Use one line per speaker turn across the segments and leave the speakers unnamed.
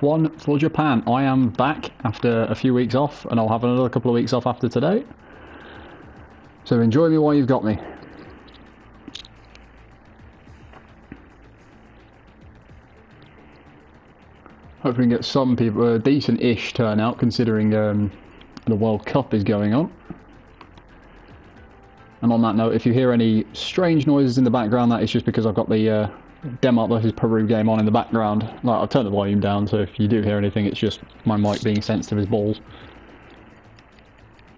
F1 for Japan. I am back after a few weeks off, and I'll have another couple of weeks off after today. So enjoy me while you've got me. Hope we can get some people, a decent-ish turnout, considering the World Cup is going on. And on that note, if you hear any strange noises in the background, that is just because I've got the Denmark versus Peru game on in the background. Like, I've turned the volume down, so if you do hear anything, it's just my mic being sensitive as balls.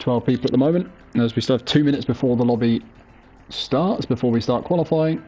12 people at the moment, as we still have 2 minutes before the lobby starts, before we start qualifying.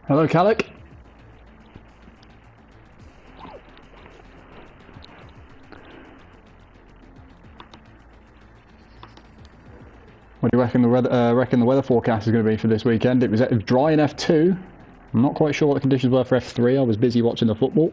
Hello, Calic. What do you reckon the weather forecast is going to be for this weekend? It was dry in F2. I'm not quite sure what the conditions were for F3. I was busy watching the football.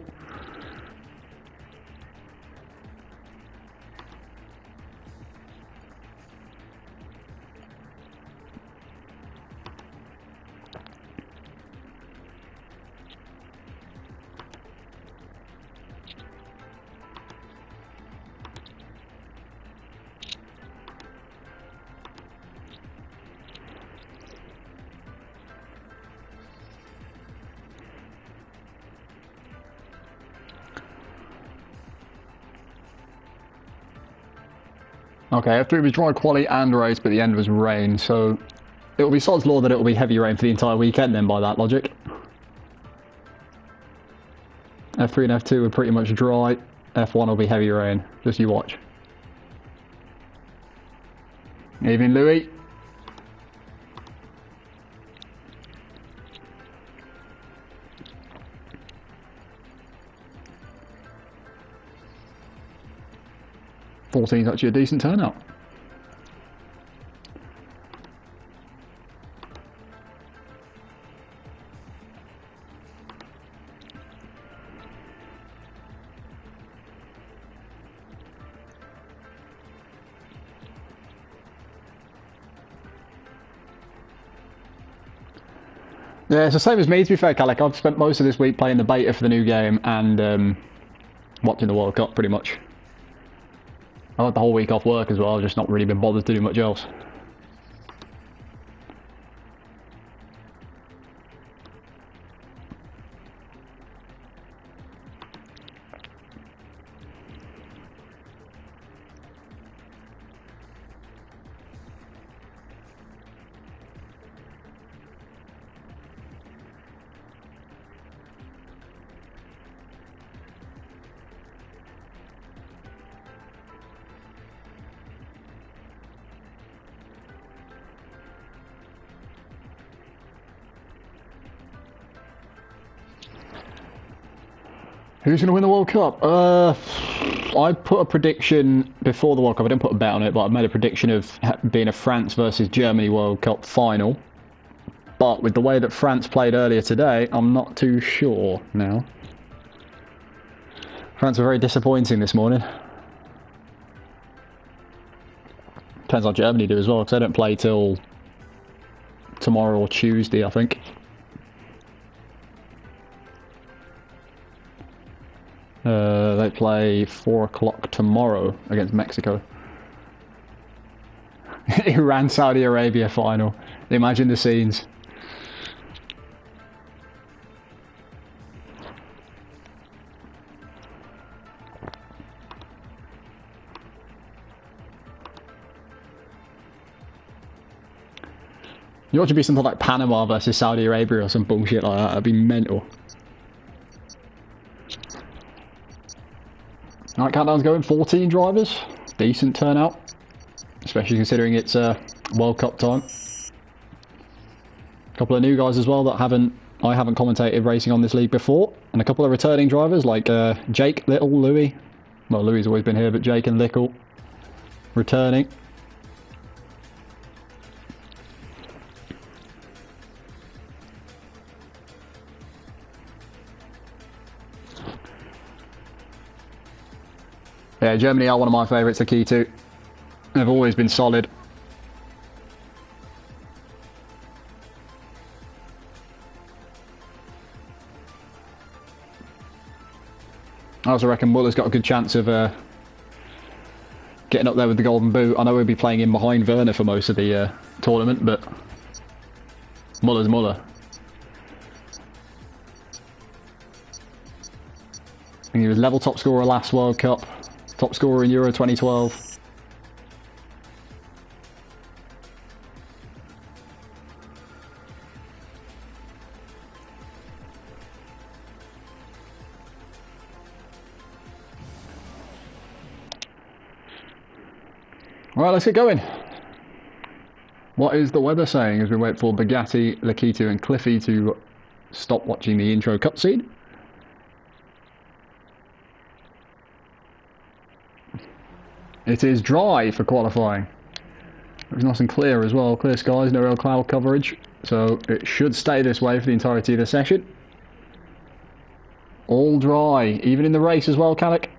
Okay, F3 was dry quali and race, but the end was rain, so it will be sod's law that it will be heavy rain for the entire weekend then, by that logic. F3 and F2 were pretty much dry, F1 will be heavy rain, just you watch. Evening, Louis. Is actually a decent turnout. Yeah, it's the same as me, to be fair, Calic. I've spent most of this week playing the beta for the new game and watching the World Cup, pretty much. I had the whole week off work as well, I've just not really been bothered to do much else. Who's going to win the World Cup? I put a prediction before the World Cup. I didn't put a bet on it, but I made a prediction of being a France versus Germany World Cup final. But with the way that France played earlier today, I'm not too sure now. France were very disappointing this morning. Depends how Germany do as well, because they don't play till tomorrow or Tuesday, I think. They play 4 o'clock tomorrow against Mexico. Iran, Saudi Arabia final. Imagine the scenes. You ought to be something like Panama versus Saudi Arabia or some bullshit like that. That'd be mental. Alright, countdown's going. 14 drivers. Decent turnout. Especially considering it's World Cup time. A couple of new guys as well that I haven't commentated racing on this league before. And a couple of returning drivers like Jake, Little, Louis. Well, Louis has always been here, but Jake and Little returning. Yeah, Germany are one of my favourites, the key to. They've always been solid. I also reckon Muller's got a good chance of getting up there with the golden boot. I know we'll be playing in behind Werner for most of the tournament, but Muller's Muller. I think he was level top scorer last World Cup, top scorer in Euro 2012. Alright, let's get going. What is the weather saying as we wait for Bugatti, Lakitu and Cliffy to stop watching the intro cutscene? It is dry for qualifying. It's nice and clear as well. Clear skies, no real cloud coverage. So it should stay this way for the entirety of the session. All dry, even in the race as well, Calic.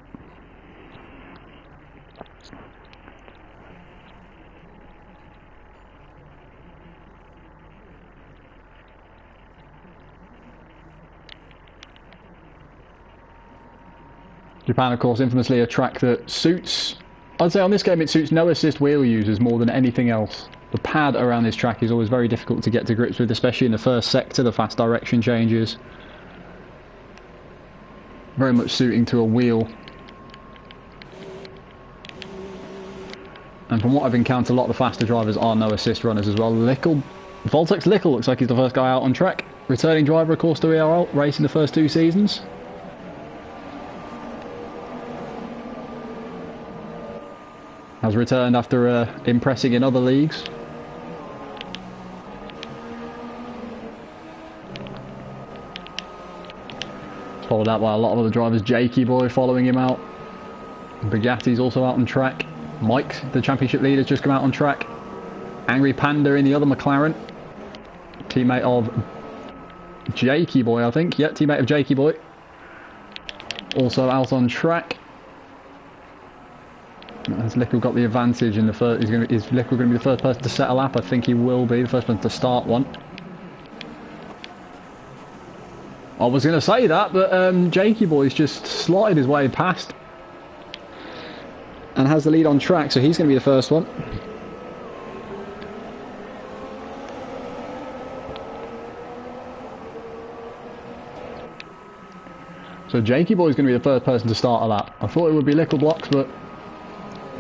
Japan, of course, infamously a track that suits... I'd say on this game it suits no assist wheel users more than anything else. The pad around this track is always very difficult to get to grips with, especially in the first sector, the fast direction changes. Very much suiting to a wheel. And from what I've encountered, a lot of the faster drivers are no assist runners as well. Voltex Lickle looks like he's the first guy out on track. Returning driver, of course, to ERL, racing the first 2 seasons. Has returned after impressing in other leagues. Followed out by a lot of other drivers. Jakey Boy following him out. Bugatti's also out on track. Mike, the championship leader, has just come out on track. Angry Panda in the other McLaren. Teammate of Jakey Boy, I think. Yeah, teammate of Jakey Boy. Also out on track. Has Lickle got the advantage in the first? Is Lickle going to be the first person to set a lap? I think he will be the first person to start one. I was going to say that, but Jakey Boy's just slotted his way past and has the lead on track, so he's going to be the first one. So Jakey Boy's going to be the first person to start a lap. I thought it would be Lickle Blocks, but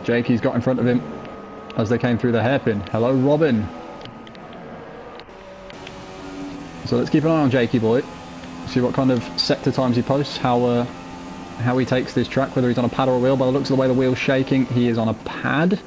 Jakey's got in front of him as they came through the hairpin. Hello, Robin. So let's keep an eye on Jakey Boy. See what kind of sector times he posts, how he takes this track, whether he's on a pad or a wheel. By the looks of the way the wheel's shaking, he is on a pad.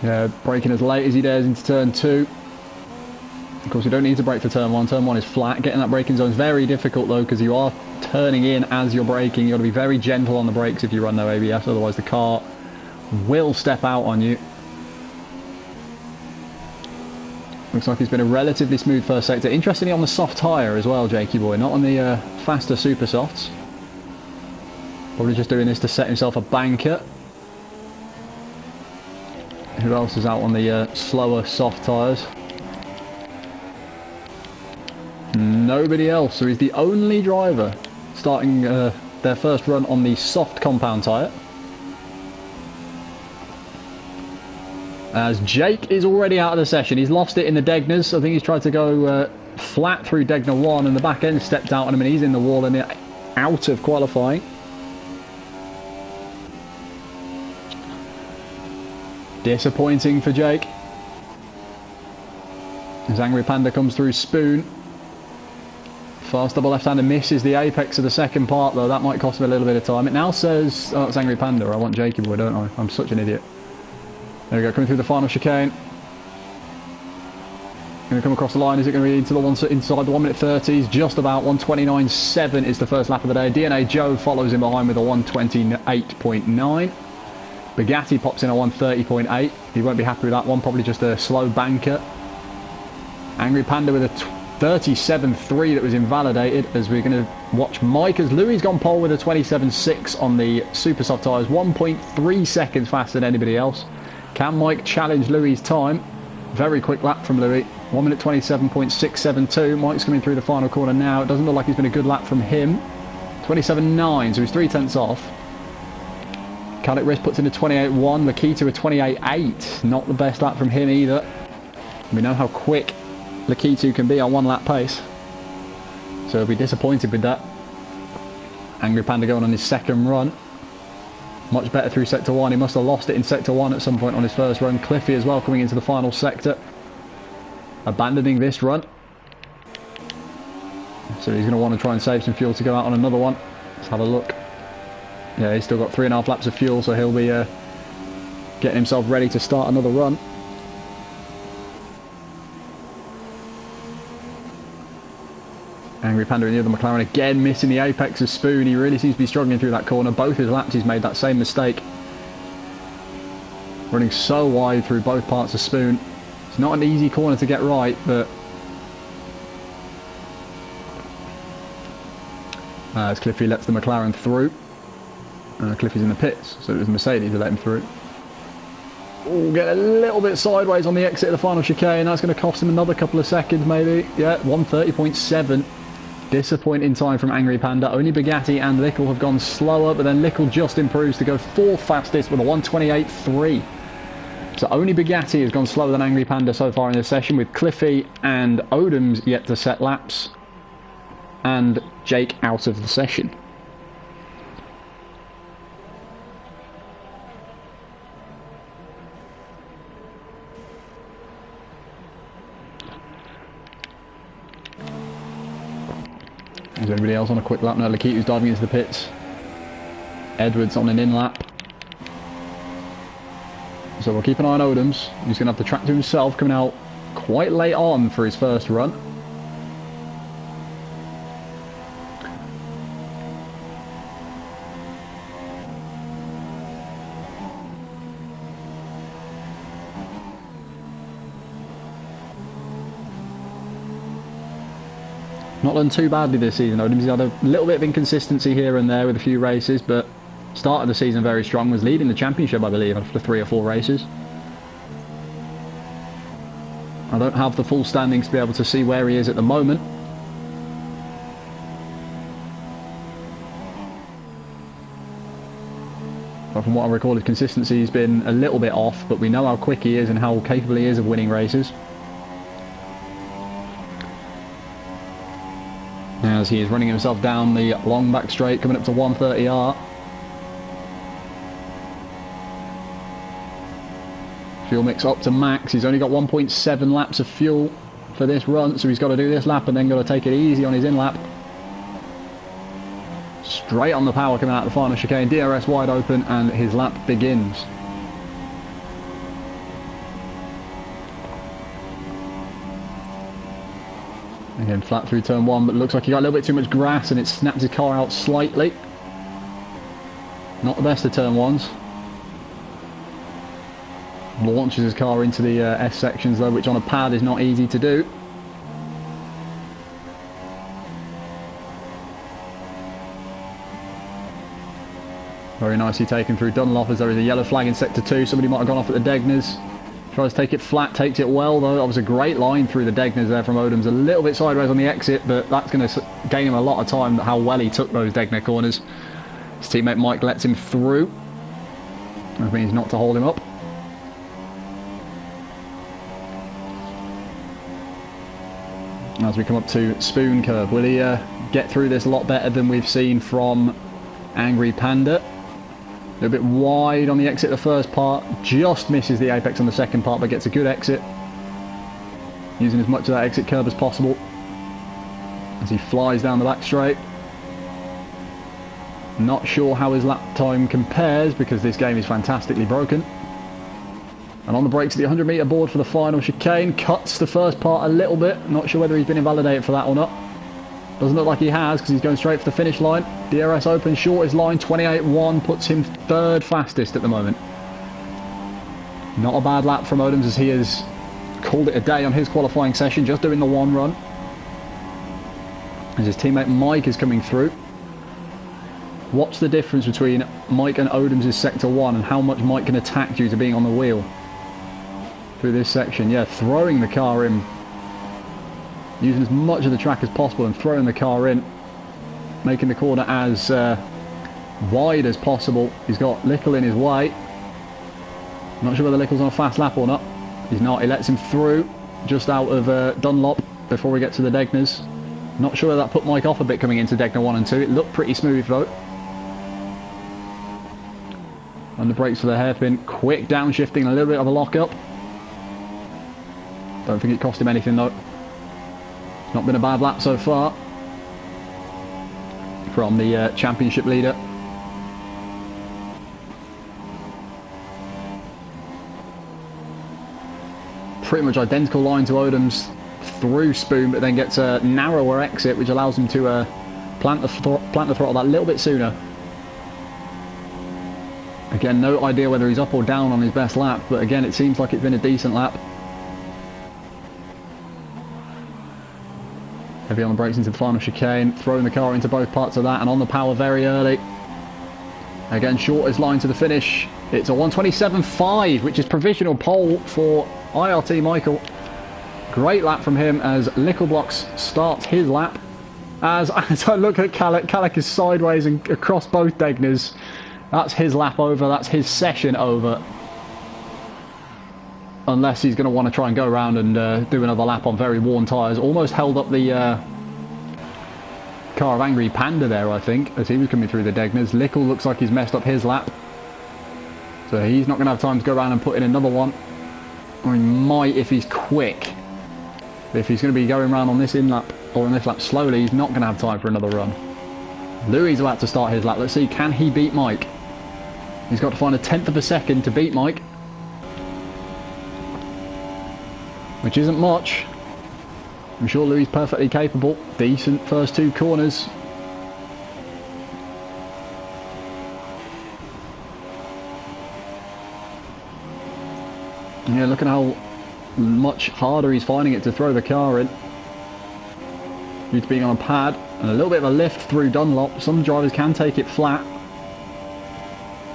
Yeah, braking as late as he dares into turn 2. Of course, you don't need to brake for turn 1. Turn 1 is flat. Getting that braking zone is very difficult though, because you are turning in as you're braking. You've got to be very gentle on the brakes if you run no ABS, otherwise the car will step out on you. Looks like it's been a relatively smooth first sector. Interestingly on the soft tyre as well, Jakey Boy, not on the faster super softs. Probably just doing this to set himself a banker. Who else is out on the slower soft tyres? Nobody else, so he's the only driver starting their first run on the soft compound tyre. As Jake is already out of the session. He's lost it in the Degners. I think he's tried to go flat through Degner 1 and the back end stepped out on him and he's in the wall and out of qualifying. Disappointing for Jake. As Angry Panda comes through Spoon. Fast double left-hander misses the apex of the second part though. That might cost him a little bit of time. It now says, oh, it's Angry Panda. I want Jakey boy, don't I? I'm such an idiot. There we go, coming through the final chicane. Going to come across the line. Is it going to be into the one inside the 1 minute 30s? Just about 1:29.7 is the first lap of the day. DNA Joe follows in behind with a 1:28.9. Bugatti pops in a 1:30.8. He won't be happy with that one. Probably just a slow banker. Angry Panda with a 37.3 that was invalidated as we're going to watch Mike as Louis gone pole with a 27.6 on the super soft tyres. 1.3 seconds faster than anybody else. Can Mike challenge Louis' time? Very quick lap from Louis. 1 minute 27.672. Mike's coming through the final corner now. It doesn't look like it's been a good lap from him. 27.9, so he's 3/10 off. Caddick Risk puts in a 28.1. Lakita a 28.8. Not the best lap from him either. We know how quick Lakita can be on 1 lap pace. So he'll be disappointed with that. Angry Panda going on his second run. Much better through Sector 1. He must have lost it in Sector 1 at some point on his first run. Cliffy as well coming into the final sector. Abandoning this run. So he's going to want to try and save some fuel to go out on another one. Let's have a look. Yeah, he's still got 3.5 laps of fuel, so he'll be getting himself ready to start another run. Angry Panda in the other McLaren again missing the apex of Spoon. He really seems to be struggling through that corner. Both his laps he's made that same mistake. Running so wide through both parts of Spoon. It's not an easy corner to get right, but as Cliffy lets the McLaren through. Cliffy's in the pits, so it was Mercedes who let him through. Oh, get a little bit sideways on the exit of the final chicane. That's going to cost him another couple of seconds maybe. Yeah, 1:30.7. Disappointing time from Angry Panda. Only Bugatti and Lickle have gone slower, but then Lickle just improves to go 4th fastest with a 1:28.3. So only Bugatti has gone slower than Angry Panda so far in this session, with Cliffy and Odom's yet to set laps. And Jake out of the session. Is anybody else on a quick lap? No, Lakita's diving into the pits. Edwards on an in lap. So we'll keep an eye on Odoms. He's going to have the track to himself, coming out quite late on for his first run. Not done too badly this season, Odoms. He's had a little bit of inconsistency here and there with a few races, but started the season very strong, was leading the championship, I believe, after 3 or 4 races. I don't have the full standings to be able to see where he is at the moment. But from what I recall, his consistency has been a little bit off, but we know how quick he is and how capable he is of winning races. As he is running himself down the long back straight, coming up to 130R. Fuel mix up to max. He's only got 1.7 laps of fuel for this run, so he's got to do this lap and then got to take it easy on his in lap. Straight on the power coming out of the final chicane. DRS wide open and his lap begins. Again, flat through turn 1, but looks like he got a little bit too much grass and it snapped his car out slightly. Not the best of turn 1s. Launches his car into the S sections though, which on a pad is not easy to do. Very nicely taken through Dunlop as there is a yellow flag in sector 2. Somebody might have gone off at the Degners. Tries to take it flat, takes it well though. That was a great line through the Degners there from Odoms. A little bit sideways on the exit, but that's going to gain him a lot of time, how well he took those Degner corners. His teammate Mike lets him through. That means not to hold him up. As we come up to Spoon Curve, will he get through this a lot better than we've seen from Angry Panda? A little bit wide on the exit the first part, just misses the apex on the second part, but gets a good exit. Using as much of that exit curve as possible as he flies down the back straight. Not sure how his lap time compares because this game is fantastically broken. And on the brakes at the 100 metre board for the final chicane. Cuts the first part a little bit. Not sure whether he's been invalidated for that or not. Doesn't look like he has because he's going straight for the finish line. DRS Open shortest line, 28.1, puts him third fastest at the moment. Not a bad lap from Odoms as he has called it a day on his qualifying session, just doing the one run. As his teammate Mike is coming through. What's the difference between Mike and Odoms' Sector 1 and how much Mike can attack due to being on the wheel through this section? Yeah, throwing the car in. Using as much of the track as possible and throwing the car in. Making the corner as wide as possible. He's got Lickle in his way. Not sure whether Lickle's on a fast lap or not. He's not. He lets him through just out of Dunlop before we get to the Degners. Not sure whether that put Mike off a bit coming into Degner 1 and 2. It looked pretty smooth though. On the brakes for the hairpin. Quick downshifting, a little bit of a lock-up. Don't think it cost him anything though. Not been a bad lap so far from the championship leader. Pretty much identical line to Odoms through Spoon, but then gets a narrower exit which allows him to plant the throttle that little bit sooner. Again, no idea whether he's up or down on his best lap, but again it seems like it's been a decent lap. Heavy on the brakes into the final chicane, throwing the car into both parts of that and on the power very early. Again, shortest line to the finish. It's a 1:27.5, which is provisional pole for IRT Michael. Great lap from him as Lickleblocks starts his lap. As I look at Calic, Calic is sideways and across both Degners. That's his lap over, that's his session over. Unless he's going to want to try and go around and do another lap on very worn tyres. Almost held up the car of Angry Panda there, I think, as he was coming through the Degners. Lickle looks like he's messed up his lap. So he's not going to have time to go around and put in another one. Or he might if he's quick. But if he's going to be going around on this in-lap, or on this lap slowly, he's not going to have time for another run. Louis about to start his lap. Let's see, can he beat Mike? He's got to find a 1/10 of a second to beat Mike. Which isn't much. I'm sure Louis is perfectly capable. Decent first two corners. Yeah, look at how much harder he's finding it to throw the car in. Due to being on a pad. And a little bit of a lift through Dunlop. Some drivers can take it flat.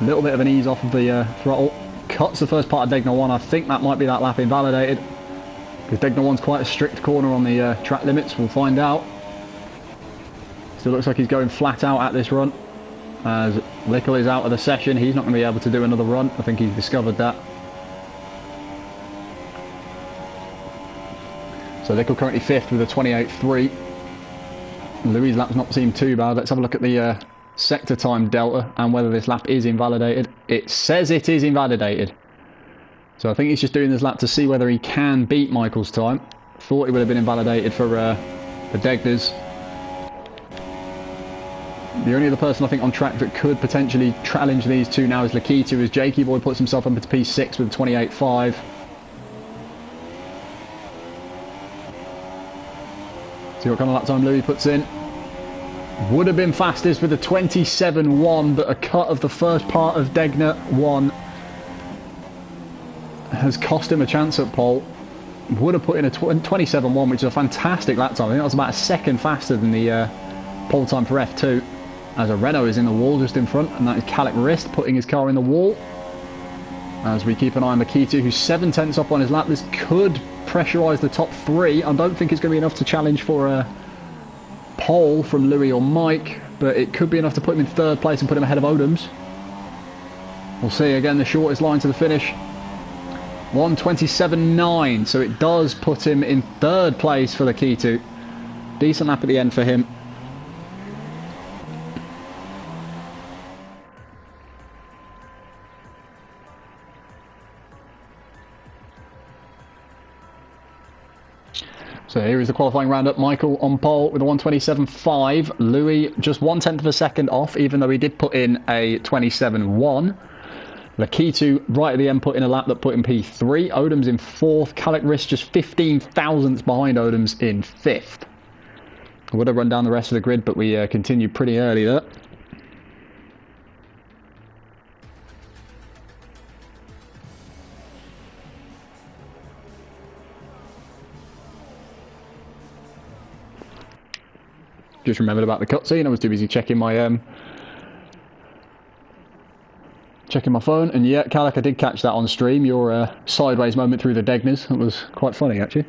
A little bit of an ease off of the throttle. Cuts the first part of Degner 1. I think that might be that lap invalidated. Because Degner 1's quite a strict corner on the track limits. We'll find out. Still looks like he's going flat out at this run. As Lickle is out of the session. He's not going to be able to do another run. I think he's discovered that. So Lickle currently 5th with a 28.3. Louis' lap's not seemed too bad. Let's have a look at the sector time delta and whether this lap is invalidated. It says it is invalidated. So I think he's just doing this lap to see whether he can beat Michael's time. Thought he would have been invalidated for the Degners. The only other person I think on track that could potentially challenge these two now is Lakitu, as Jakey Boy puts himself up into P6 with 28.5. See what kind of lap time Louis puts in. Would have been fastest with a 27.1, but a cut of the first part of Degner 1 has cost him a chance at pole. Would have put in a 27.1, which is a fantastic lap time. I think that was about a second faster than the pole time for F2. As a Renault is in the wall just in front, and that is Calic Rist putting his car in the wall. As we keep an eye on Makita, who's 7/10 up on his lap. This could pressurise the top 3. I don't think it's going to be enough to challenge for a pole from Louis or Mike, but it could be enough to put him in 3rd place and put him ahead of Odoms. We'll see. Again, the shortest line to the finish. 1:27.9, so it does put him in 3rd place for the Lakitu. Decent lap at the end for him. So here is the qualifying roundup. Michael on pole with a 1:27.5. Louis just 1/10 of a second off, even though he did put in a 27.1. Lakitu right at the end put in a lap that put in P3. Odom's in 4th. Calic Riss just 15 thousandths behind Odom's in 5th. I would have run down the rest of the grid, but we continued pretty early there. Just remembered about the cutscene. I was too busy checking my phone, and yeah, Calic, I did catch that on stream. Your sideways moment through the Degners. That was quite funny, actually.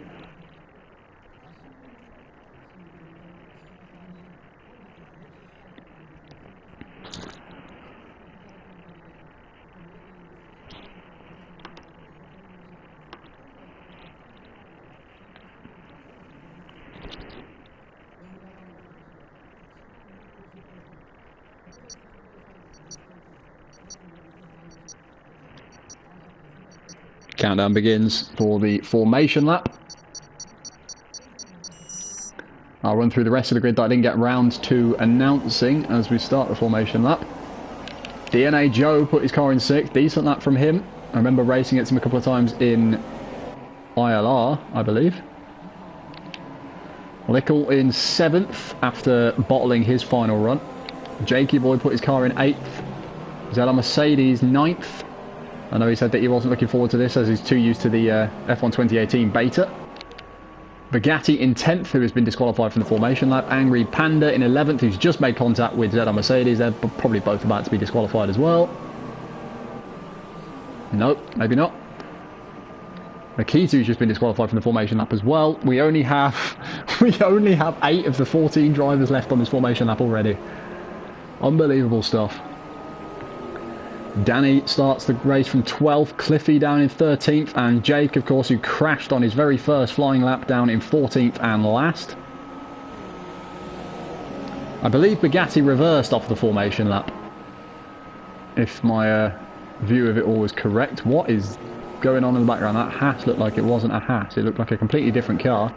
Countdown begins for the formation lap. I'll run through the rest of the grid that I didn't get round to announcing as we start the formation lap. DNA Joe put his car in 6th. Decent lap from him. I remember racing against him a couple of times in ILR, I believe. Lickle in 7th after bottling his final run. Jakey Boy put his car in 8th. Zella Mercedes 9th. I know he said that he wasn't looking forward to this as he's too used to the F1 2018 beta. Bugatti in 10th, who has been disqualified from the formation lap. Angry Panda in 11th, who's just made contact with Zella Mercedes. They're probably both about to be disqualified as well. Nope, maybe not. Makitu's just been disqualified from the formation lap as well. We only have 8 of the 14 drivers left on this formation lap already. Unbelievable stuff. Danny starts the race from 12th, Cliffy down in 13th, and Jake, of course, who crashed on his very first flying lap, down in 14th and last. I believe Bugatti reversed off the formation lap, if my view of it all was correct. What is going on in the background? That Haas looked like it wasn't a Haas. It looked like a completely different car.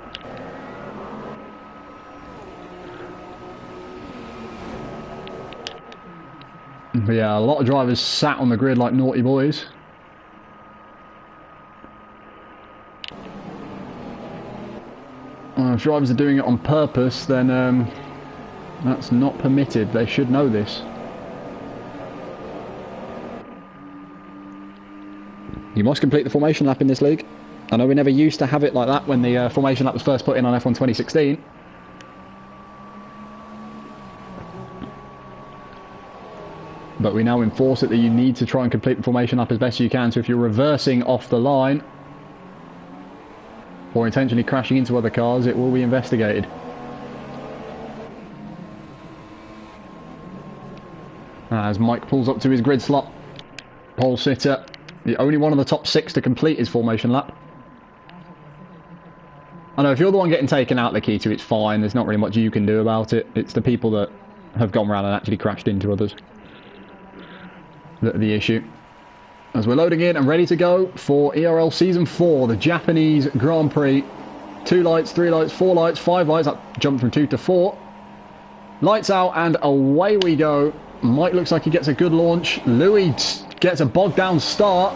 But yeah, a lot of drivers sat on the grid like naughty boys. If drivers are doing it on purpose, then that's not permitted. They should know this. You must complete the formation lap in this league. I know we never used to have it like that when the formation lap was first put in on F1 2016. But we now enforce it that you need to try and complete the formation lap as best you can. So if you're reversing off the line or intentionally crashing into other cars, it will be investigated. As Mike pulls up to his grid slot, pole sitter, the only one of the top 6 to complete his formation lap. I know if you're the one getting taken out, Lakitu, it's fine. There's not really much you can do about it. It's the people that have gone around and actually crashed into others. The issue. As we're loading in and ready to go for ERL Season 4, the Japanese Grand Prix. 2 lights, 3 lights, 4 lights, 5 lights. That jumped from 2 to 4. Lights out and away we go. Mike looks like he gets a good launch. Louis gets a bogged down start.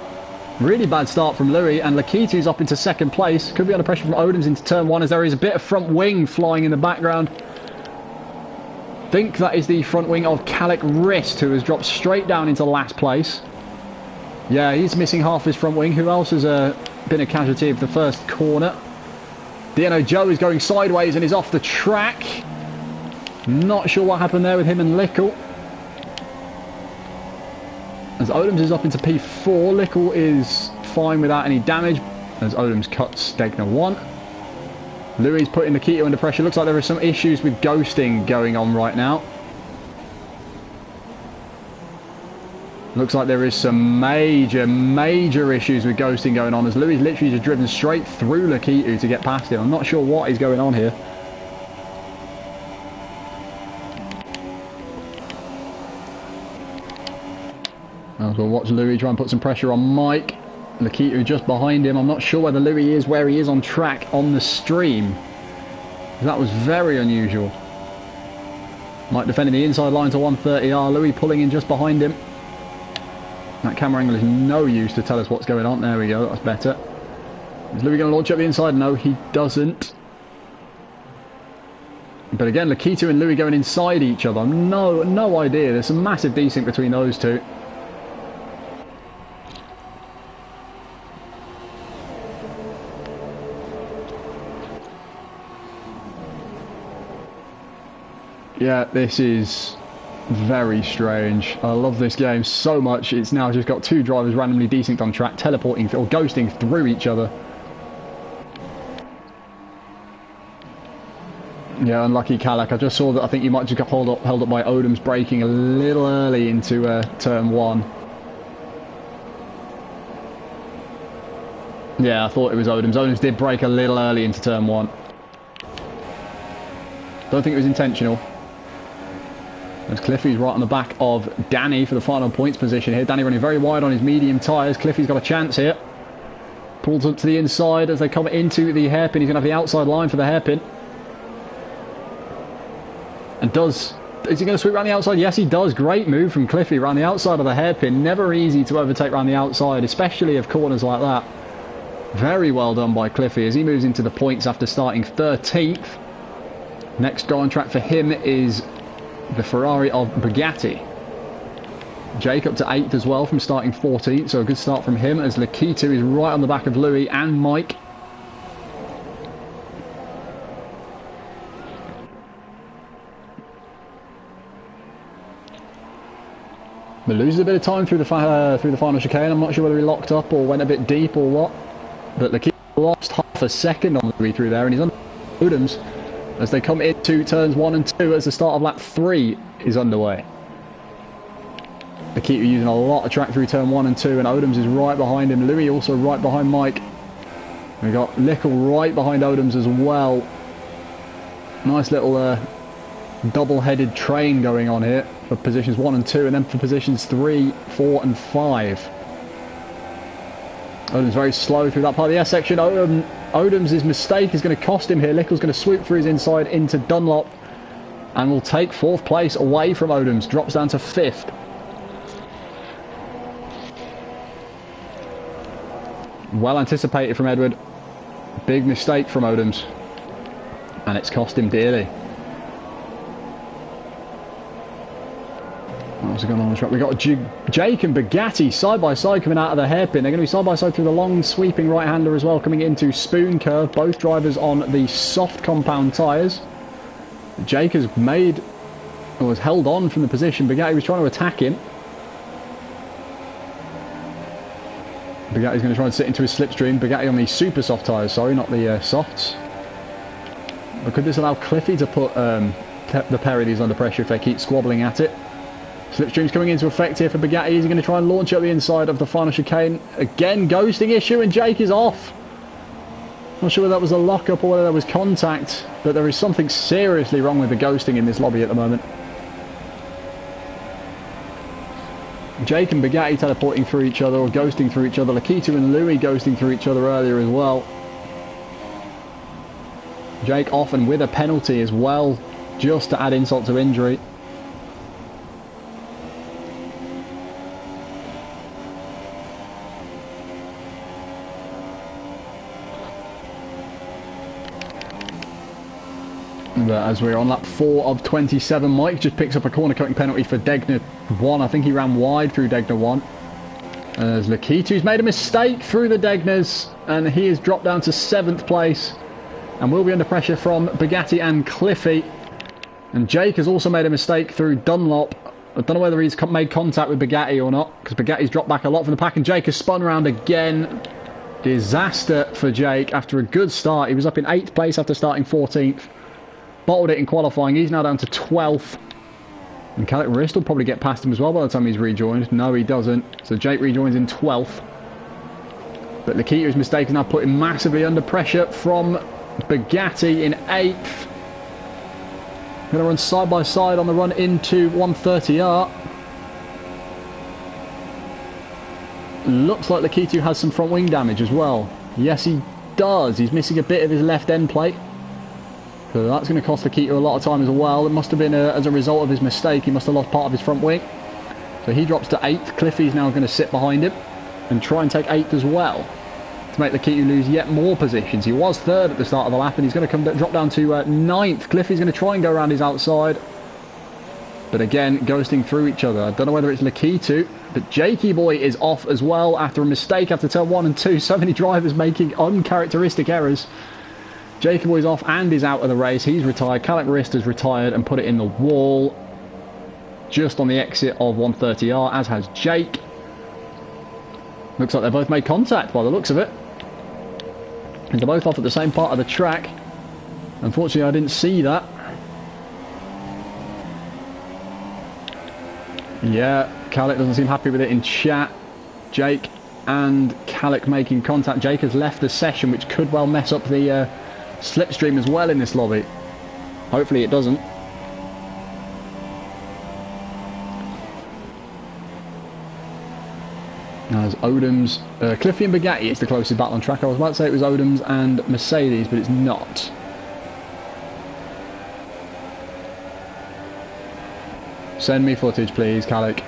Really bad start from Louis, and Lakitu's up into 2nd place. Could be under pressure from Odoms into turn 1 as there is a bit of front wing flying in the background. Think that is the front wing of Calic Riss, who has dropped straight down into last place. Yeah, he's missing half his front wing. Who else has been a casualty of the first corner? DNO Joe is going sideways and is off the track. Not sure what happened there with him and Lickle. As Odoms is up into P4, Lickle is fine without any damage as Odoms cuts Degner 1. Louis putting Nikita under pressure. Looks like there are some issues with ghosting going on right now. Looks like there is some major issues with ghosting going on as Louis literally just driven straight through Lakitu to get past him. I'm not sure what is going on here. We'll watch Louis try and put some pressure on Mike. Lakitu just behind him. I'm not sure whether Louis is where he is on track on the stream. That was very unusual. Mike defending the inside line to 130R. Louis pulling in just behind him. That camera angle is no use to tell us what's going on. There we go, that's better. Is Louis going to launch up the inside? No, he doesn't. But again, Lakitu and Louis going inside each other. No idea. There's some massive desync between those two. Yeah, this is very strange. I love this game so much. It's now just got two drivers randomly desynced on track, teleporting or ghosting through each other. Yeah, unlucky Kalak. I just saw that. I think you might just got held up by Odom's braking a little early into turn one. Yeah, I thought it was Odom's. Odom's did brake a little early into turn one. Don't think it was intentional. As Cliffy's right on the back of Danny for the final points position here. Danny running very wide on his medium tyres. Cliffy's got a chance here. Pulls up to the inside as they come into the hairpin. He's going to have the outside line for the hairpin. And is he going to sweep around the outside? Yes, he does. Great move from Cliffy around the outside of the hairpin. Never easy to overtake around the outside, especially of corners like that. Very well done by Cliffy as he moves into the points after starting 13th. Next go on track for him is the Ferrari of Bugatti. Jake up to 8th as well from starting 14th, so a good start from him as Lakitu is right on the back of Louis and Mike. But loses a bit of time through the final chicane. I'm not sure whether he locked up or went a bit deep or what. But Lakitu lost half a second on Louis through there, and he's under Odoms as they come into turns 1 and 2 as the start of lap 3 is underway. Lakitu using a lot of track through turn 1 and 2, and Odoms is right behind him. Louis also right behind Mike. We've got Lickle right behind Odoms as well. Nice little double-headed train going on here for positions 1 and 2, and then for positions 3, 4 and 5. Odom's very slow through that part of the S section. Odom's mistake is going to cost him here. Lickle's going to swoop through his inside into Dunlop and will take 4th place away from Odom's. Drops down to 5th. Well anticipated from Edward. Big mistake from Odom's, and it's cost him dearly. What's going on the track? We've got Jake and Bugatti side by side coming out of the hairpin. They're going to be side by side through the long sweeping right hander as well, coming into Spoon Curve. Both drivers on the soft compound tyres. Jake has held on from the position. Bugatti was trying to attack him. Bugatti's going to try and sit into his slipstream. Bugatti on the super soft tyres, sorry, not the softs. But could this allow Cliffy to put the pair of these under pressure if they keep squabbling at it? Slipstream's coming into effect here for Bugatti. He's going to try and launch up the inside of the final chicane. Again, ghosting issue, and Jake is off. Not sure whether that was a lock-up or whether there was contact, but there is something seriously wrong with the ghosting in this lobby at the moment. Jake and Bugatti teleporting through each other or ghosting through each other. Lakitu and Louis ghosting through each other earlier as well. Jake off and with a penalty as well, just to add insult to injury. But as we're on lap 4 of 27, Mike just picks up a corner cutting penalty for Degner 1. I think he ran wide through Degner 1. As Lakitu's made a mistake through the Degners, and he is dropped down to 7th place and will be under pressure from Bugatti and Cliffy. And Jake has also made a mistake through Dunlop. I don't know whether he's made contact with Bugatti or not, because Bugatti's dropped back a lot from the pack, and Jake has spun around again. Disaster for Jake after a good start. He was up in 8th place after starting 14th. Bottled it in qualifying. He's now down to 12th. And Calic Rist will probably get past him as well by the time he's rejoined. No, he doesn't. So Jake rejoins in 12th. But Lakitu's mistake has now put him massively under pressure from Bugatti in 8th. Going to run side by side on the run into 130R. looks like Lakitu has some front wing damage as well. Yes, he does. He's missing a bit of his left end plate. So that's going to cost Lakitu a lot of time as well. It must have been as a result of his mistake. He must have lost part of his front wing. So he drops to 8th. Cliffy's now going to sit behind him and try and take 8th as well, to make Lakitu lose yet more positions. He was 3rd at the start of the lap, and he's going to drop down to 9th. Cliffy's going to try and go around his outside. But again, ghosting through each other. I don't know whether it's Lakitu, but Jakey Boy is off as well after a mistake after turn 1 and 2. So many drivers making uncharacteristic errors. Jakey Boy's off and is out of the race. He's retired. Calic Wrist has retired and put it in the wall just on the exit of 130R, as has Jake. Looks like they both made contact by the looks of it. And they're both off at the same part of the track. Unfortunately, I didn't see that. Yeah, Calic doesn't seem happy with it in chat. Jake and Calic making contact. Jake has left the session, which could well mess up the slipstream as well in this lobby. Hopefully it doesn't. As Odom's, Cliffy and Bugatti, it's the closest battle on track. I was about to say it was Odom's and Mercedes, but it's not. Send me footage, please, Calic.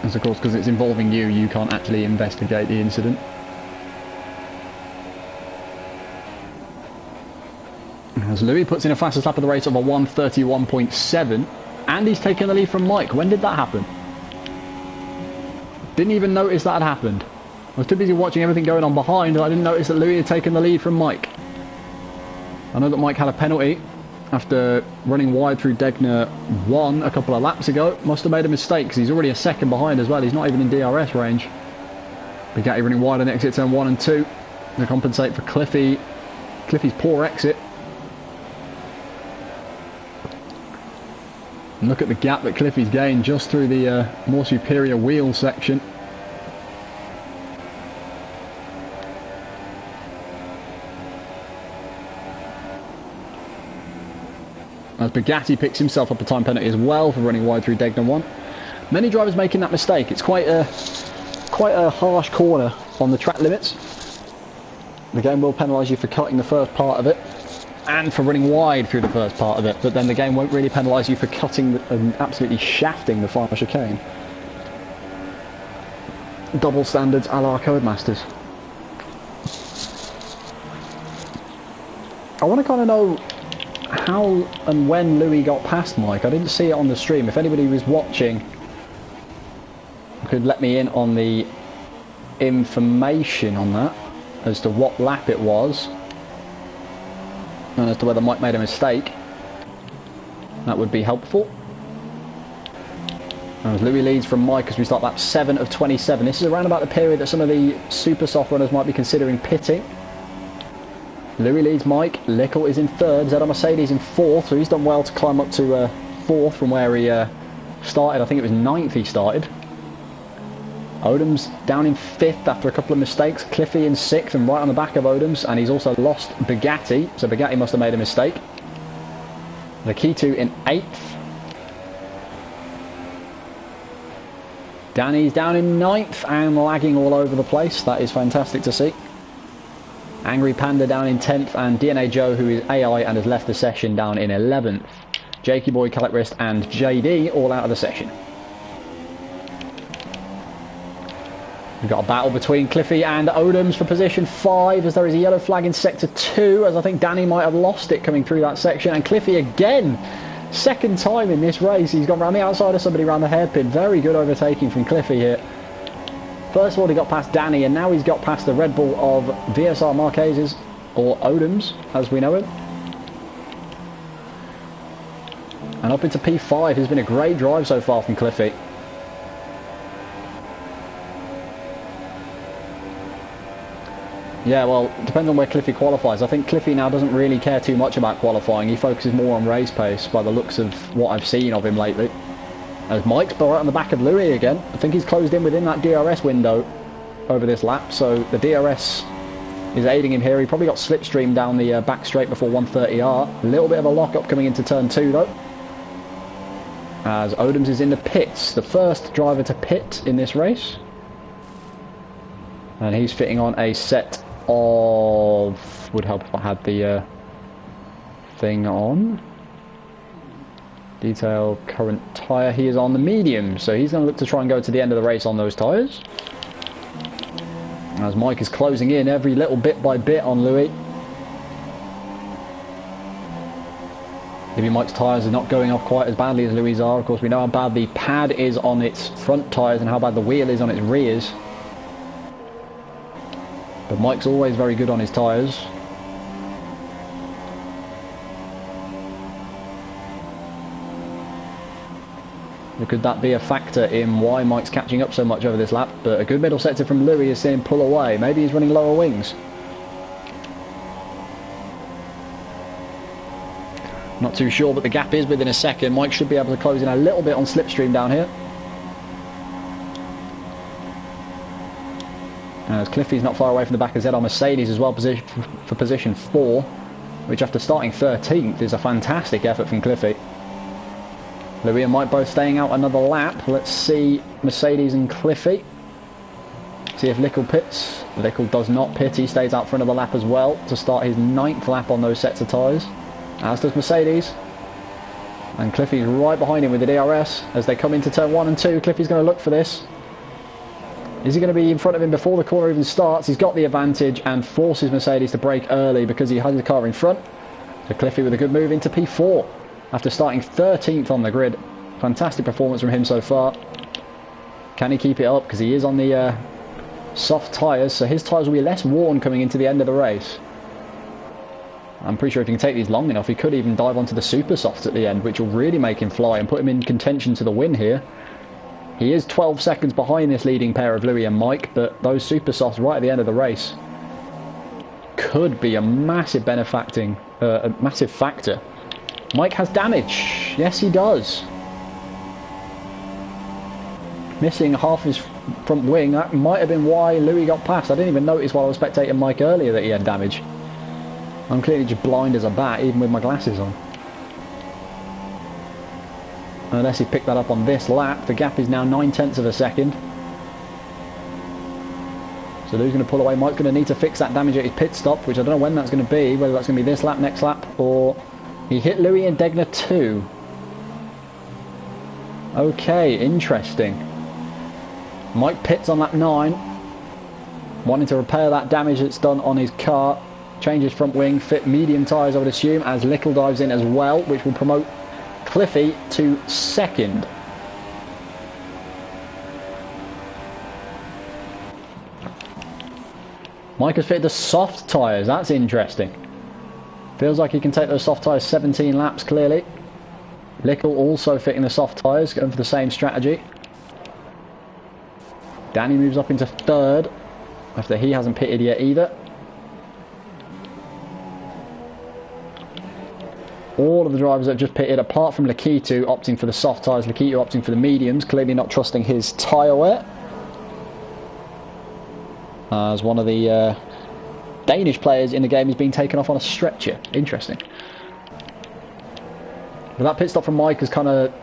As of course, because it's involving you, you can't actually investigate the incident. As Louis puts in a fastest lap of the race of a 1:31.7, and he's taken the lead from Mike. When did that happen? Didn't even notice that had happened. I was too busy watching everything going on behind, and I didn't notice that Louis had taken the lead from Mike. I know that Mike had a penalty after running wide through Degner 1 a couple of laps ago. Must have made a mistake, because he's already a second behind as well. He's not even in DRS range. Bugatti running wide on exit turn 1 and 2 to compensate for Cliffy's poor exit. And look at the gap that Cliffy's gained just through the more superior wheel section. As Bugatti picks himself up a time penalty as well for running wide through Degner 1. Many drivers making that mistake. It's quite a harsh corner on the track limits. The game will penalise you for cutting the first part of it and for running wide through the first part of it, but then the game won't really penalise you for cutting and absolutely shafting the final chicane. Double standards a la Codemasters. I want to kind of know how and when Louis got past Mike. I didn't see it on the stream. If anybody was watching could let me in on the information on that, as to what lap it was and as to whether Mike made a mistake, that would be helpful. As Louis leads from Mike as we start lap 7 of 27. This is around about the period that some of the super soft runners might be considering pitting. Louis leads Mike. Lickle is in 3rd. Zed Mercedes in 4th, so he's done well to climb up to 4th from where he started. I think it was 9th he started. Odom's down in 5th after a couple of mistakes. Cliffy in 6th and right on the back of Odom's, and he's also lost Bugatti, so Bugatti must have made a mistake. Lakitu in 8th. Danny's down in 9th and lagging all over the place. That is fantastic to see. Angry Panda down in 10th, and DNA Joe, who is AI and has left the session, down in 11th. Jakey Boy, Calic Wrist and JD all out of the session. We've got a battle between Cliffy and Odoms for position 5, as there is a yellow flag in sector 2, as I think Danny might have lost it coming through that section. And Cliffy again, second time in this race, he's gone around the outside of somebody around the hairpin. Very good overtaking from Cliffy here. First of all, he got past Danny, and now he's got past the Red Bull of VSR Marquez's, or Odoms, as we know him. And up into P5 has been a great drive so far from Cliffy. Yeah, well, it depends on where Cliffy qualifies. I think Cliffy now doesn't really care too much about qualifying. He focuses more on race pace by the looks of what I've seen of him lately. As Mike's right on the back of Louis again. I think he's closed in within that DRS window over this lap, so the DRS is aiding him here. He probably got slipstream down the back straight before 130R. A little bit of a lock-up coming into turn 2 though. as Odoms is in the pits, the first driver to pit in this race. And he's fitting on a set of... would help if I had the thing on. Detail current tyre. He is on the medium, so he's going to look to try and go to the end of the race on those tyres. As Mike is closing in every little bit by bit on Louis. Maybe Mike's tyres are not going off quite as badly as Louis' are. Of course, we know how bad the pad is on its front tyres and how bad the wheel is on its rears. But Mike's always very good on his tyres. Could that be a factor in why Mike's catching up so much over this lap? But a good middle sector from Louis is seeing him pull away. Maybe he's running lower wings. Not too sure, but the gap is within a second. Mike should be able to close in a little bit on slipstream down here. As Cliffy's not far away from the back of ZR Mercedes as well, position for position 4, which after starting 13th is a fantastic effort from Cliffy. Louis and Mike both staying out another lap. Let's see Mercedes and Cliffy. See if Lickle pits. Lickle does not pit. He stays out for another lap as well to start his 9th lap on those sets of tyres. As does Mercedes. And Cliffy's right behind him with the DRS. As they come into turn 1 and 2, Cliffy's going to look for this. Is he going to be in front of him before the corner even starts? He's got the advantage and forces Mercedes to brake early because he has the car in front. So Cliffy with a good move into P4 after starting 13th on the grid. Fantastic performance from him so far. Can he keep it up? Because he is on the soft tyres, so his tyres will be less worn coming into the end of the race. I'm pretty sure if he can take these long enough, he could even dive onto the super softs at the end, which will really make him fly and put him in contention to the win here. He is 12 seconds behind this leading pair of Louis and Mike, but those super softs right at the end of the race could be a massive a massive factor. Mike has damage. Yes, he does. Missing half his front wing. That might have been why Louis got past. I didn't even notice while I was spectating Mike earlier that he had damage. I'm clearly just blind as a bat, even with my glasses on. Unless he picked that up on this lap. The gap is now 9/10 of a second. So Louis going to pull away. Mike's going to need to fix that damage at his pit stop, which I don't know when that's going to be. Whether that's going to be this lap, next lap, or... He hit Louis in Degner 2. Okay, interesting. Mike pits on lap 9. Wanting to repair that damage that's done on his car. Change his front wing, fit medium tyres I would assume, as Lickle dives in as well, which will promote Cliffy to second. Mike has fitted the soft tyres, that's interesting. Feels like he can take those soft tyres 17 laps clearly. Lickle also fitting the soft tyres, going for the same strategy. Danny moves up into 3rd, after he hasn't pitted yet either. All of the drivers that have just pitted, apart from Lakitu, opting for the soft tyres. Lakitu opting for the mediums, clearly not trusting his tyre wear. As one of the Danish players in the game is being taken off on a stretcher. Interesting. But that pit stop from Mike has kind of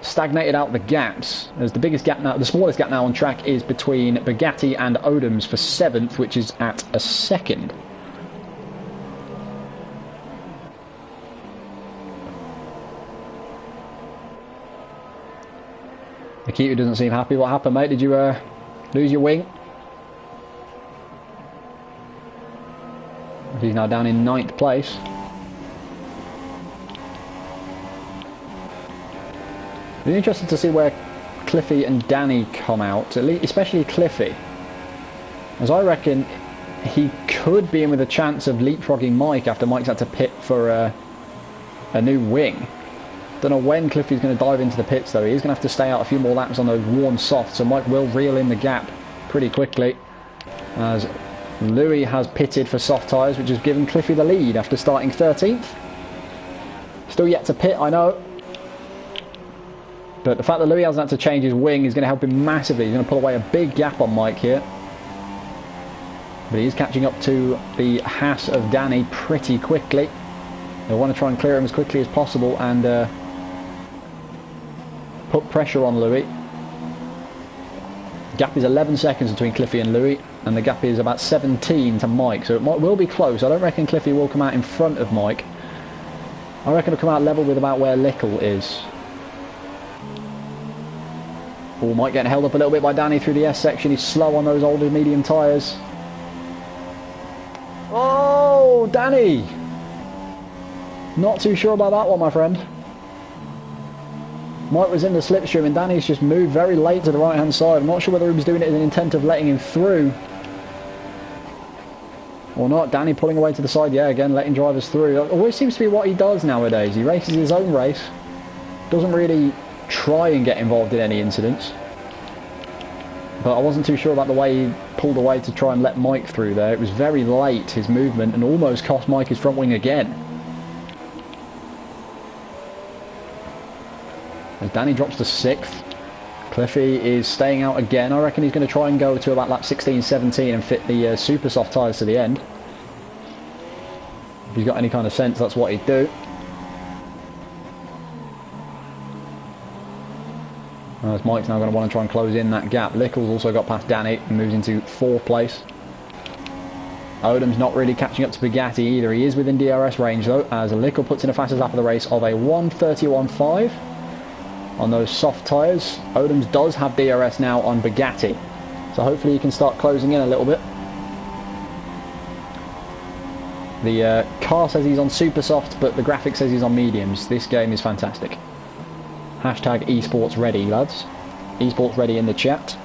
stagnated out the gaps. As the biggest gap now, the smallest gap now on track is between Bugatti and Odoms for 7th, which is at a second. Lakitu doesn't seem happy. What happened, mate? Did you lose your wing? He's now down in 9th place. It'll be interesting to see where Cliffy and Danny come out, at least, especially Cliffy. As I reckon he could be in with a chance of leapfrogging Mike after Mike's had to pit for a new wing. Don't know when Cliffy's going to dive into the pits though. He's going to have to stay out a few more laps on those worn softs, so Mike will reel in the gap pretty quickly. As Louis has pitted for soft tyres, which has given Cliffy the lead after starting 13th. Still yet to pit, I know. But the fact that Louis hasn't had to change his wing is going to help him massively. He's going to pull away a big gap on Mike here. But he is catching up to the Haas of Danny pretty quickly. They'll want to try and clear him as quickly as possible and put pressure on Louis. Gap is 11 seconds between Cliffy and Louis, and the gap is about 17 to Mike, so it will be close. I don't reckon Cliffy will come out in front of Mike. I reckon he'll come out level with about where Lickle is. Oh, Mike getting held up a little bit by Danny through the S section. He's slow on those older medium tyres. Oh, Danny! Not too sure about that one, my friend. Mike was in the slipstream and Danny's just moved very late to the right hand side. I'm not sure whether he was doing it in an intent of letting him through or not. Danny pulling away to the side, yeah, again letting drivers through. It always seems to be what he does nowadays. He races his own race, doesn't really try and get involved in any incidents. But I wasn't too sure about the way he pulled away to try and let Mike through there. It was very late, his movement, and almost cost Mike his front wing again. As Danny drops to 6th, Cliffy is staying out again. I reckon he's going to try and go to about lap 16, 17 and fit the super soft tyres to the end. If he's got any kind of sense, that's what he'd do. As Mike's now going to want to try and close in that gap. Lickle's also got past Danny and moves into 4th place. Odom's not really catching up to Bugatti either. He is within DRS range though, as Lickle puts in a fastest lap of the race of a 1:31.5 on those soft tyres. Odom's does have DRS now on Bugatti, so hopefully he can start closing in a little bit. The car says he's on super soft, but the graphic says he's on mediums. This game is fantastic. Hashtag esports ready, lads. Esports ready in the chat.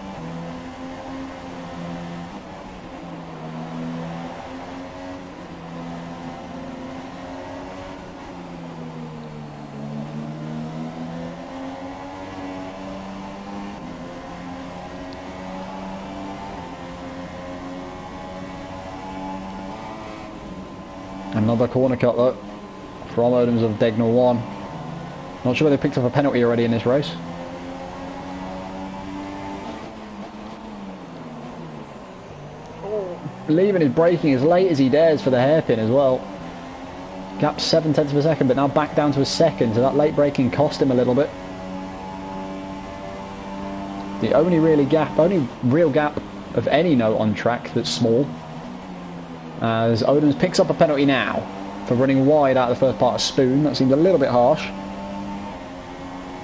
Another corner cut though from Odoms of Dagnall 1. Not sure whether they picked up a penalty already in this race. Oh, leaving his braking as late as he dares for the hairpin as well. Gap 7/10 of a second, but now back down to a second, so that late braking cost him a little bit. The only real gap of any note on track that's small, as Odoms picks up a penalty now for running wide out of the first part of Spoon. That seemed a little bit harsh,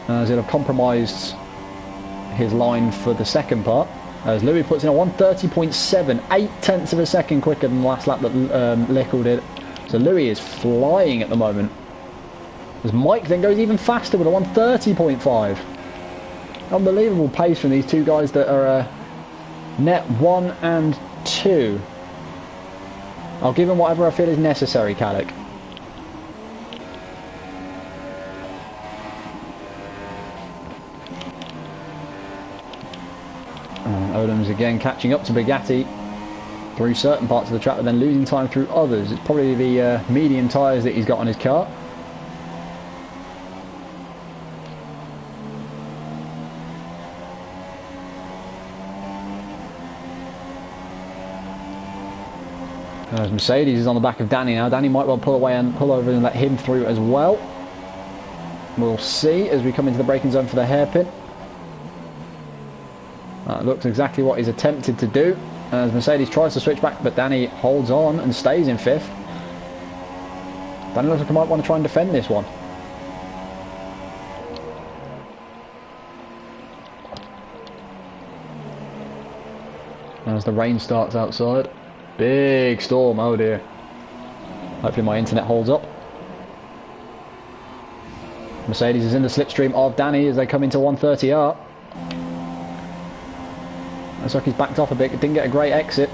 as it'll have compromised his line for the second part. As Louis puts in a 1:30.7, 8/10 of a second quicker than the last lap that Lickle did. So Louis is flying at the moment. As Mike then goes even faster with a 1:30.5. Unbelievable pace from these two guys that are net 1 and 2. I'll give him whatever I feel is necessary, Caddick. Odoms again catching up to Bugatti through certain parts of the track, but then losing time through others. It's probably the medium tyres that he's got on his car. As Mercedes is on the back of Danny now. Danny might well pull away and pull over and let him through as well. We'll see as we come into the braking zone for the hairpin. That looks exactly what he's attempted to do, as Mercedes tries to switch back, but Danny holds on and stays in 5th. Danny looks like he might want to try and defend this one. As the rain starts outside. Big storm, oh dear. Hopefully my internet holds up. Mercedes is in the slipstream of Danny as they come into 1:30R. Looks like he's backed off a bit, didn't get a great exit.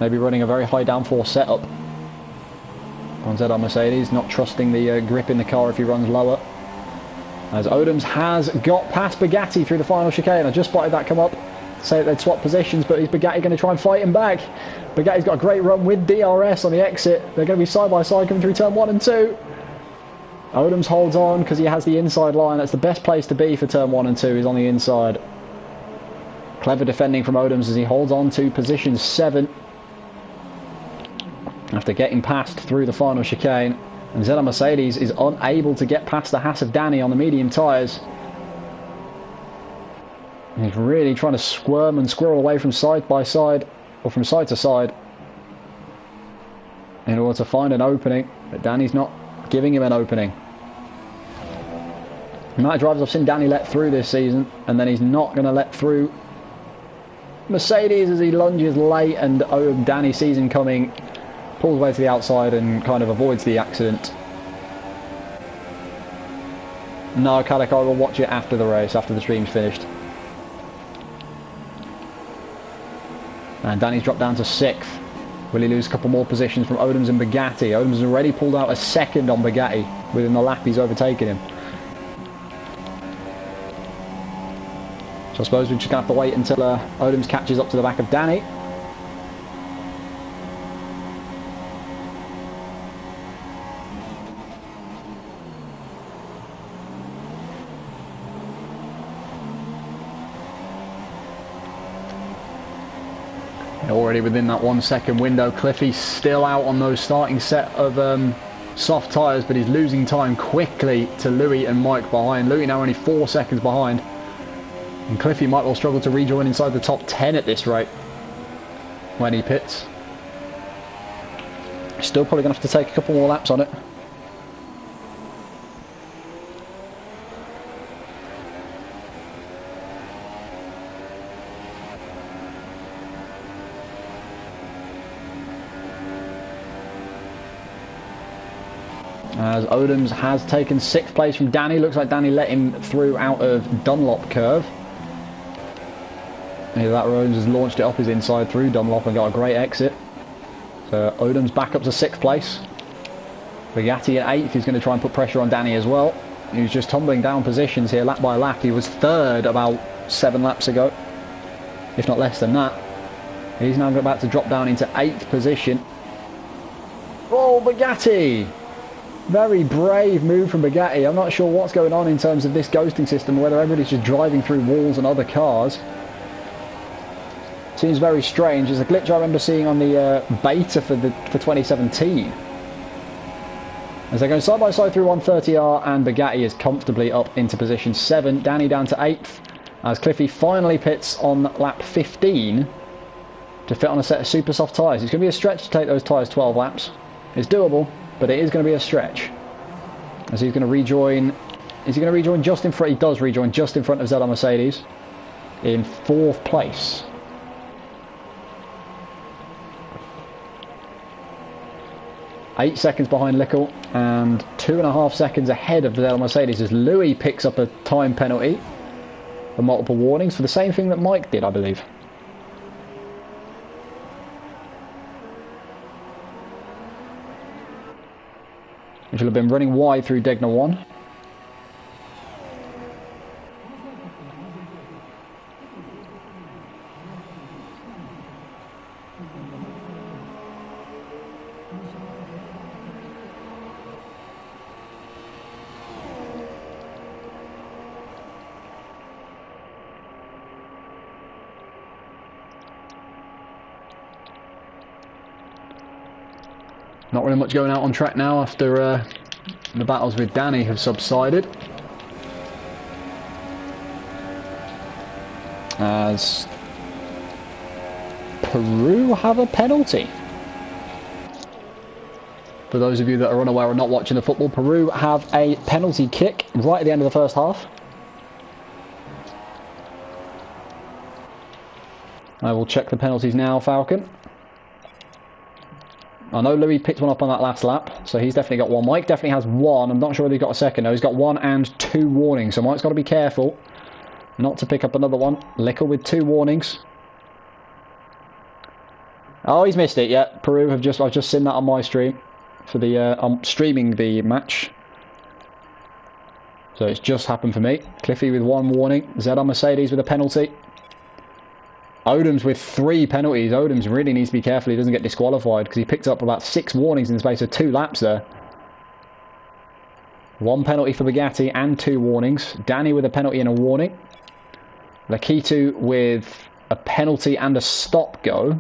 Maybe running a very high downforce setup on ZR Mercedes, not trusting the grip in the car if he runs lower. As Odoms has got past Bugatti through the final chicane. I just spotted that come up to say that they'd swap positions, but is Bugatti going to try and fight him back? Bugatti's got a great run with DRS on the exit. They're going to be side by side coming through turn 1 and 2. Odoms holds on because he has the inside line. That's the best place to be for turn 1 and 2, is on the inside. Clever defending from Odoms as he holds on to position 7 after getting past through the final chicane. And Zeta Mercedes is unable to get past the Haas of Danny on the medium tyres. He's really trying to squirm and squirrel away from side by side, or from side to side, in order to find an opening, but Danny's not giving him an opening. The amount of drivers I've seen Danny let through this season, and then he's not going to let through Mercedes as he lunges late, and Danny sees him coming, pulls away to the outside and kind of avoids the accident. No, Caddock, I will watch it after the race, after the stream's finished. And Danny's dropped down to 6th. Will he lose a couple more positions from Odoms and Bugatti? Odoms has already pulled out a 2nd on Bugatti within the lap he's overtaken him. So I suppose we're just going to have to wait until Odoms catches up to the back of Danny. Already within that 1 second window. Cliffy's still out on those starting set of soft tyres, but he's losing time quickly to Louis and Mike behind. Louis now only 4 seconds behind. And Cliffy might well struggle to rejoin inside the top 10 at this rate when he pits. Still probably going to have to take a couple more laps on it. As Odoms has taken 6th place from Danny. Looks like Danny let him through out of Dunlop curve. Yeah, that Odoms has launched it up his inside through Dunlop and got a great exit. So Odoms back up to 6th place. Bugatti at 8th. He's going to try and put pressure on Danny as well. He's just tumbling down positions here lap by lap. He was 3rd about 7 laps ago, if not less than that. He's now about to drop down into 8th position. Oh, Bugatti! Very brave move from Bugatti. I'm not sure what's going on in terms of this ghosting system, whether everybody's just driving through walls and other cars. Seems very strange. There's a glitch I remember seeing on the beta for 2017. As they're going side by side through 130R, and Bugatti is comfortably up into position 7. Danny down to 8th, as Cliffy finally pits on lap 15 to fit on a set of super soft tyres. It's going to be a stretch to take those tyres 12 laps. It's doable, but it is going to be a stretch. As he's going to rejoin... Is he going to rejoin just in front? He does rejoin just in front of Zeta Mercedes in 4th place. Eight seconds behind Lickle and 2.5 seconds ahead of Zeta Mercedes as Louis picks up a time penalty for multiple warnings for the same thing that Mike did, I believe. Which will have been running wide through Degner 1. Not really much going out on track now after the battles with Danny have subsided. As Peru have a penalty. For those of you that are unaware or not watching the football, Peru have a penalty kick right at the end of the first half. I will check the penalties now, Falcon. I know Louis picked one up on that last lap, so he's definitely got one. Mike definitely has one. I'm not sure whether he got a second. No, he's got 1 and 2 warnings, so Mike's got to be careful not to pick up another one. Lickle with 2 warnings. Oh, he's missed it. Yeah, Peru have I've just seen that on my stream for the I'm streaming the match, so it's just happened for me. Cliffy with 1 warning. Zeta Mercedes with a penalty. Odoms with 3 penalties. Odoms really needs to be careful he doesn't get disqualified because he picked up about 6 warnings in the space of 2 laps there. 1 penalty for Bugatti and 2 warnings. Danny with a penalty and a warning. Lakitu with a penalty and a stop go.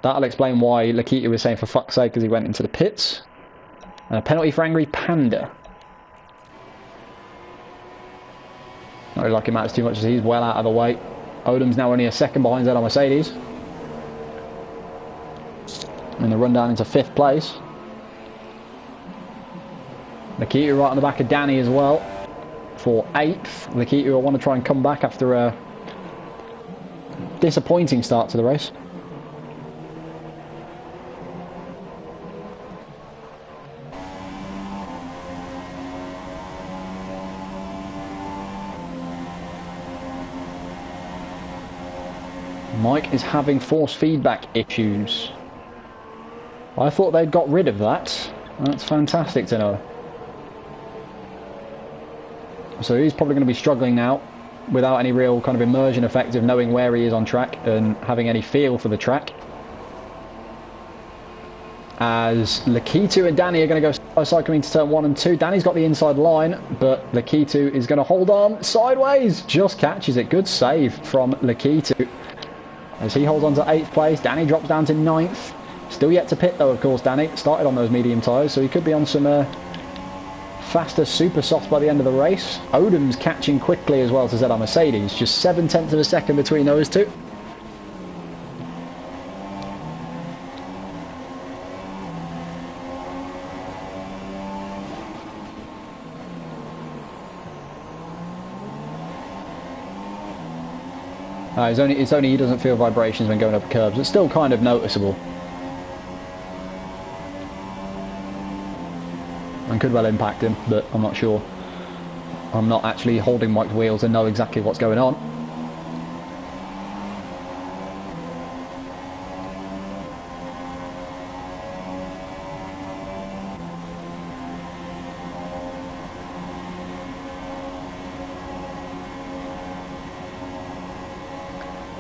That'll explain why Lakitu was saying for fuck's sake because he went into the pits. And a penalty for Angry Panda. Not really like it matters too much as he's well out of the way. Odom's now only a second behind Zed on Mercedes. And the run down into 5th place. Nikita right on the back of Danny as well for 8th. Nikita will want to try and come back after a disappointing start to the race. Mike is having force feedback issues. I thought they'd got rid of that. That's fantastic to know. So he's probably going to be struggling now without any real kind of immersion effect of knowing where he is on track and having any feel for the track. As Lakitu and Danny are going to go cycling into turn 1 and 2. Danny's got the inside line, but Lakitu is going to hold on sideways. Just catches it. Good save from Lakitu. As he holds on to 8th place, Danny drops down to 9th. Still yet to pit though, of course, Danny. Started on those medium tyres, so he could be on some faster super softs by the end of the race. Odom's catching quickly as well to ZR Mercedes. Just 0.7 of a second between those two. It's only he doesn't feel vibrations when going up curves. It's still kind of noticeable. And could well impact him, but I'm not sure. I'm not actually holding Mike's wheels and know exactly what's going on.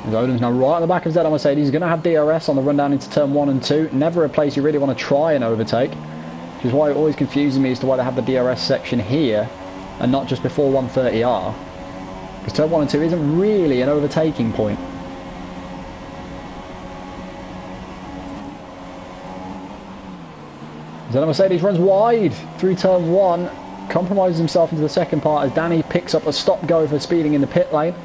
Odom's now right on the back of ZR Mercedes. He's going to have DRS on the run down into turn 1 and 2. Never a place you really want to try and overtake. Which is why it always confuses me as to why they have the DRS section here and not just before 130R. Because turn 1 and 2 isn't really an overtaking point. ZR Mercedes runs wide through turn 1. Compromises himself into the second part as Danny picks up a stop-go for speeding in the pit lane.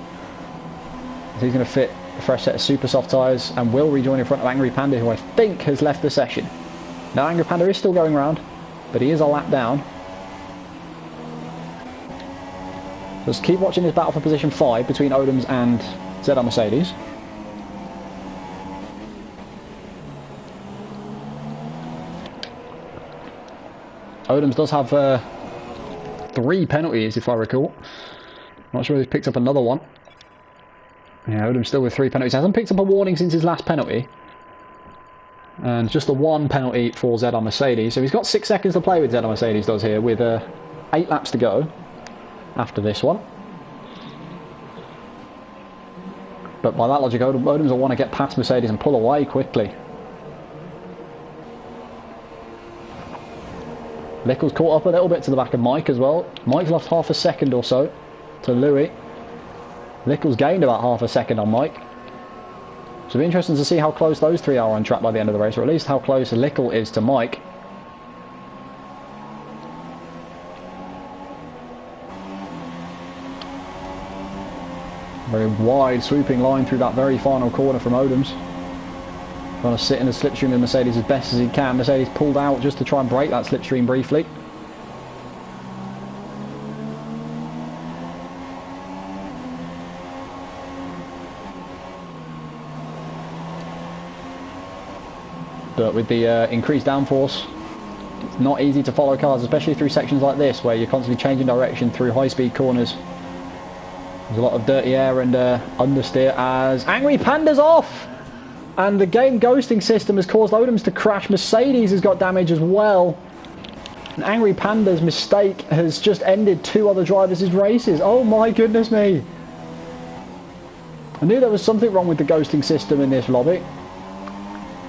He's going to fit a fresh set of super soft tyres and will rejoin in front of Angry Panda, who I think has left the session. Now Angry Panda is still going round, but he is a lap down. Just keep watching this battle for position 5 between Odom's and ZR Mercedes. Odom's does have 3 penalties, if I recall. Not sure if he's picked up another one. Yeah, Odom's still with 3 penalties. Hasn't picked up a warning since his last penalty. And just the 1 penalty for ZR Mercedes. So he's got 6 seconds to play with, ZR Mercedes does here, with 8 laps to go after this one. But by that logic, Odom's will want to get past Mercedes and pull away quickly. Lickle's caught up a little bit to the back of Mike as well. Mike's lost half a second or so to Louis. Lickle's gained about half a second on Mike. So it'll be interesting to see how close those 3 are on track by the end of the race, or at least how close Lickle is to Mike. Very wide swooping line through that very final corner from Odom's. Trying to sit in the slipstream of Mercedes as best as he can. Mercedes pulled out just to try and break that slipstream briefly. But with the increased downforce, it's not easy to follow cars, especially through sections like this where you're constantly changing direction through high-speed corners. There's a lot of dirty air and understeer as Angry Panda's off! And the game ghosting system has caused Odom's to crash. Mercedes has got damage as well. And Angry Panda's mistake has just ended 2 other drivers' races. Oh my goodness me! I knew there was something wrong with the ghosting system in this lobby.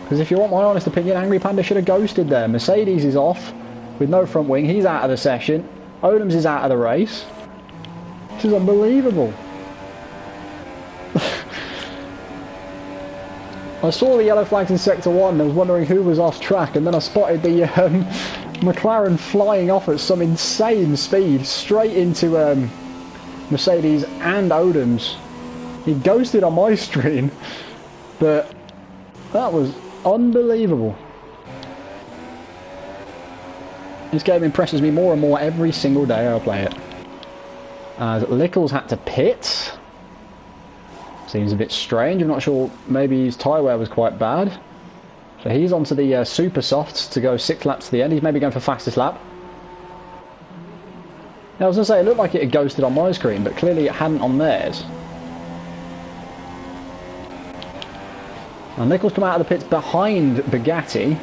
Because if you want my honest opinion, Angry Panda should have ghosted there. Mercedes is off with no front wing. He's out of the session. Odom's is out of the race. This is unbelievable. I saw the yellow flags in Sector 1 and I was wondering who was off track, and then I spotted the McLaren flying off at some insane speed straight into Mercedes and Odom's. He ghosted on my screen, but that was unbelievable. This game impresses me more and more every single day I play it. As Lickles had to pit. Seems a bit strange. I'm not sure. Maybe his tyre wear was quite bad. So he's onto the super softs to go 6 laps to the end. He's maybe going for fastest lap. Now, I was going to say, it looked like it had ghosted on my screen, but clearly it hadn't on theirs. And Nichols come out of the pits behind Bugatti.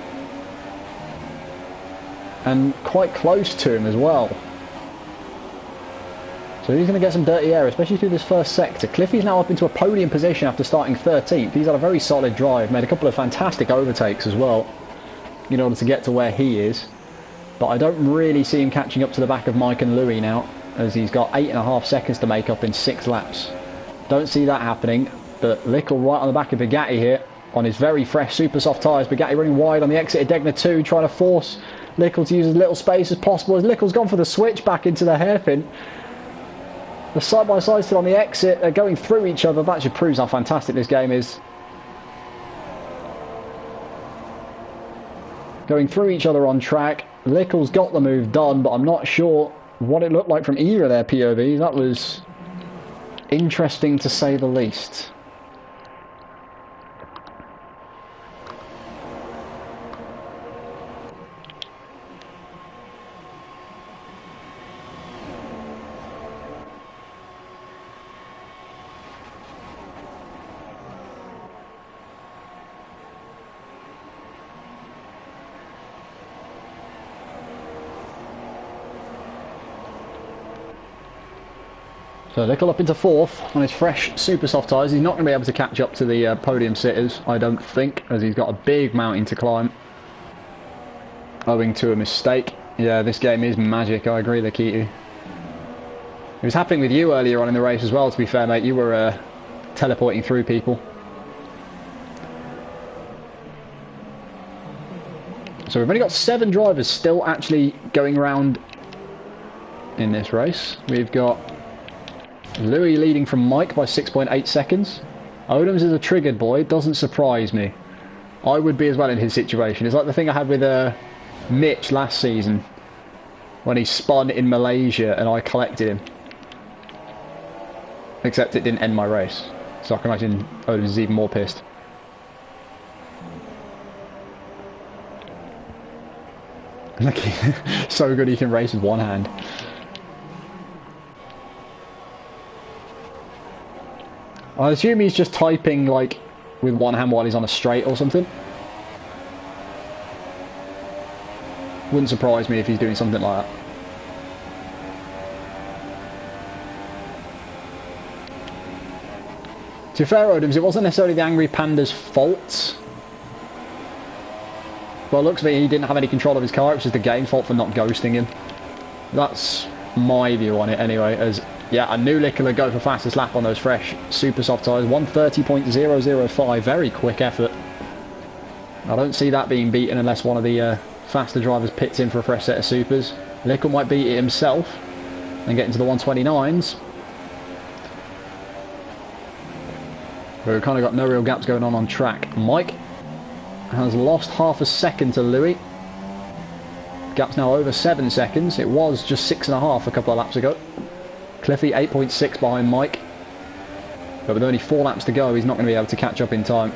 And quite close to him as well. So he's going to get some dirty air, especially through this first sector. Cliffy's now up into a podium position after starting 13th. He's had a very solid drive, made a couple of fantastic overtakes as well, in order to get to where he is. But I don't really see him catching up to the back of Mike and Louis now, as he's got 8.5 seconds to make up in 6 laps. Don't see that happening, but Lickle right on the back of Bugatti here, on his very fresh super soft tyres. Bugatti running wide on the exit of Degner 2, trying to force Lickle to use as little space as possible, as Lickle's gone for the switch back into the hairpin. The side-by-side still on the exit, they're going through each other. That just proves how fantastic this game is. Going through each other on track. Lickle's got the move done, but I'm not sure what it looked like from either of their POVs. That was interesting to say the least. So Lickle up into 4th on his fresh super soft tyres. He's not going to be able to catch up to the podium sitters, I don't think, as he's got a big mountain to climb, owing to a mistake. Yeah, this game is magic, I agree, Lakitu. It was happening with you earlier on in the race as well, to be fair, mate. You were teleporting through people. So we've only got 7 drivers still actually going around in this race. We've got Louis leading from Mike by 6.8 seconds. Odoms is a triggered boy, it doesn't surprise me. I would be as well in his situation. It's like the thing I had with Mitch last season, when he spun in Malaysia and I collected him. Except it didn't end my race. So I can imagine Odoms is even more pissed. So good he can race with one hand. I assume he's just typing like with one hand while he's on a straight or something. Wouldn't surprise me if he's doing something like that. To be fair, Odoms, it wasn't necessarily the Angry Panda's fault. Well, it looks like he didn't have any control of his car. It was just the game's fault for not ghosting him. That's my view on it anyway, as yeah, I knew Lickle would go for fastest lap on those fresh super soft tyres. 1:30.005, very quick effort. I don't see that being beaten unless one of the faster drivers pits in for a fresh set of supers. Lickle might beat it himself and get into the 129s. But we've kind of got no real gaps going on track. Mike has lost half a second to Louis. Gap's now over 7 seconds. It was just 6.5 a couple of laps ago. Cliffy 8.6 behind Mike. But with only 4 laps to go, he's not going to be able to catch up in time.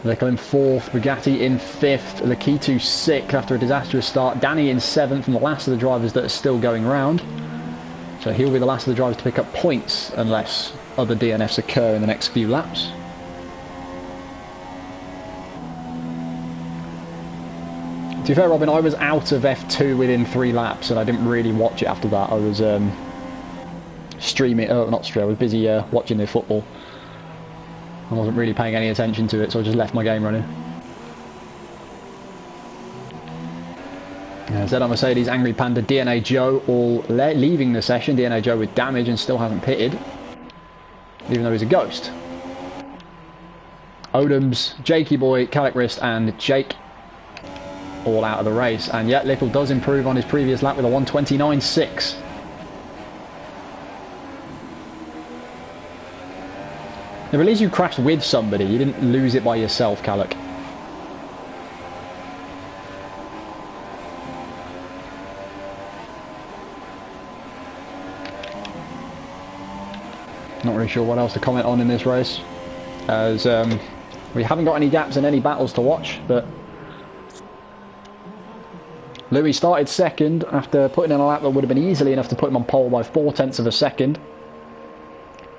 Lickle in 4th, Bugatti in 5th, Lakitu 6th after a disastrous start. Danny in 7th, and the last of the drivers that are still going round. So he'll be the last of the drivers to pick up points unless other DNFs occur in the next few laps. To be fair, Robin, I was out of F2 within 3 laps and I didn't really watch it after that. I was streaming, not streaming, I was busy watching the football. I wasn't really paying any attention to it, so I just left my game running. ZR Mercedes, Angry Panda, DNA Joe all leaving the session. DNA Joe with damage and still hasn't pitted. even though he's a ghost. Odoms, Jakey Boy, Calicrist, and Jake all out of the race. And yet Little does improve on his previous lap with a 1:29.6. At least you crashed with somebody. You didn't lose it by yourself, Calic. Not really sure what else to comment on in this race, as we haven't got any gaps in any battles to watch. But Louis started second after putting in a lap that would have been easily enough to put him on pole by 0.4 of a second.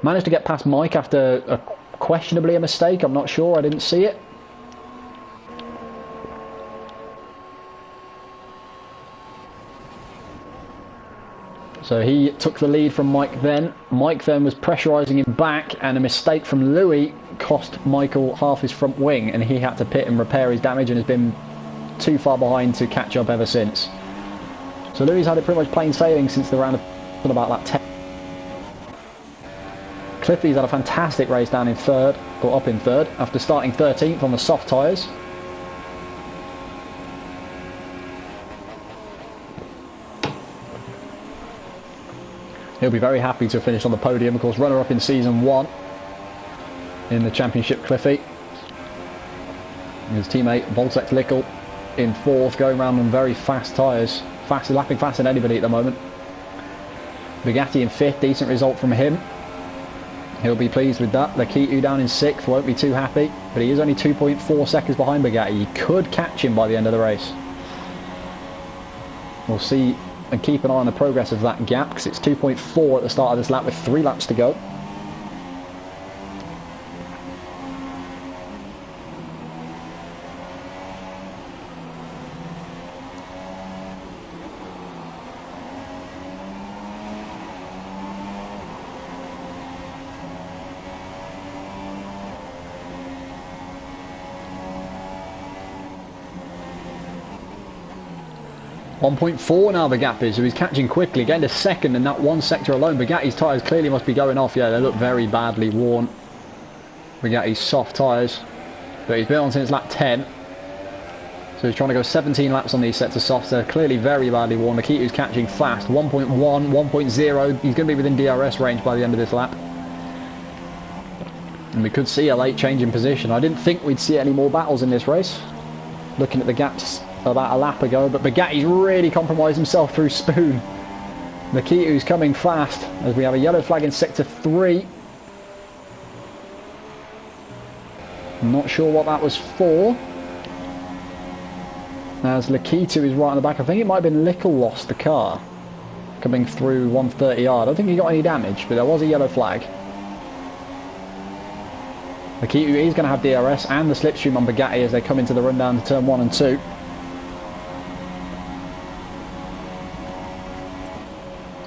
Managed to get past Mike after questionably a mistake. I'm not sure, I didn't see it. So he took the lead from Mike then. Mike then was pressurising him back, and a mistake from Louis cost Michael half his front wing, and he had to pit and repair his damage and has been too far behind to catch up ever since. So Louis had it pretty much plain sailing since the round of about lap 10. Cliffy's had a fantastic race down in third, or up in third, after starting 13th on the soft tyres. He'll be very happy to finish on the podium. Of course, runner-up in Season 1 in the Championship, Cliffy. His teammate, Voltex Lickle, in 4th, going around on very fast tyres. Lapping faster than anybody at the moment. Bugatti in 5th, decent result from him. He'll be pleased with that. Lakitu down in 6th, won't be too happy. But he is only 2.4 seconds behind Bugatti. He could catch him by the end of the race. We'll see. And keep an eye on the progress of that gap, because it's 2.4 at the start of this lap with 3 laps to go. .4 now the gap is, so he's catching quickly, getting to second in that one sector alone. Bugatti's tyres clearly must be going off. Yeah, they look very badly worn. Bugatti's soft tyres, but he's been on since lap 10, so he's trying to go 17 laps on these sets of softs. They're clearly very badly worn. Lakitu's catching fast, 1.1, 1.0. He's going to be within DRS range by the end of this lap, and we could see a late change in position. I didn't think we'd see any more battles in this race, looking at the gaps about a lap ago, but Bugatti's really compromised himself through Spoon. Lakitu's coming fast as we have a yellow flag in sector 3. I'm not sure what that was for, as Lakitu is right on the back. I think it might have been Lickle lost the car coming through 130 yard. I don't think he got any damage, but there was a yellow flag. Lakitu is going to have DRS and the slipstream on Bugatti as they come into the run down to turn 1 and 2.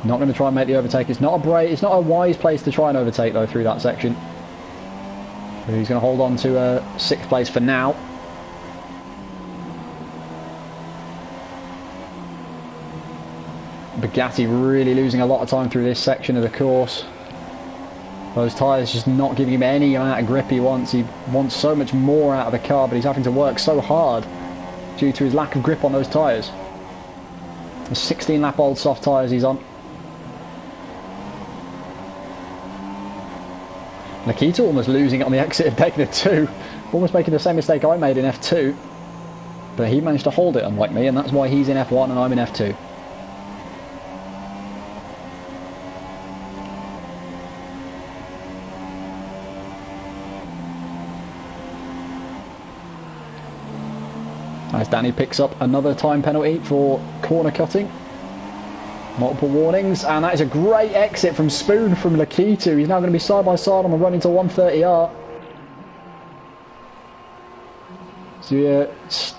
Not going to try and make the overtake. It's not a wise place to try and overtake though through that section. So he's going to hold on to 6th place for now. Bugatti really losing a lot of time through this section of the course. Those tyres just not giving him any amount of grip he wants. He wants so much more out of the car, but he's having to work so hard due to his lack of grip on those tyres. The 16-lap-old soft tyres he's on. Lakitu almost losing it on the exit of Degner 2. Almost making the same mistake I made in F2. But he managed to hold it, unlike me, and that's why he's in F1 and I'm in F2. As Danny picks up another time penalty for corner cutting. Multiple warnings, and that is a great exit from Spoon from Lakitu. He's now going to be side by side on the run into 130R. So yeah,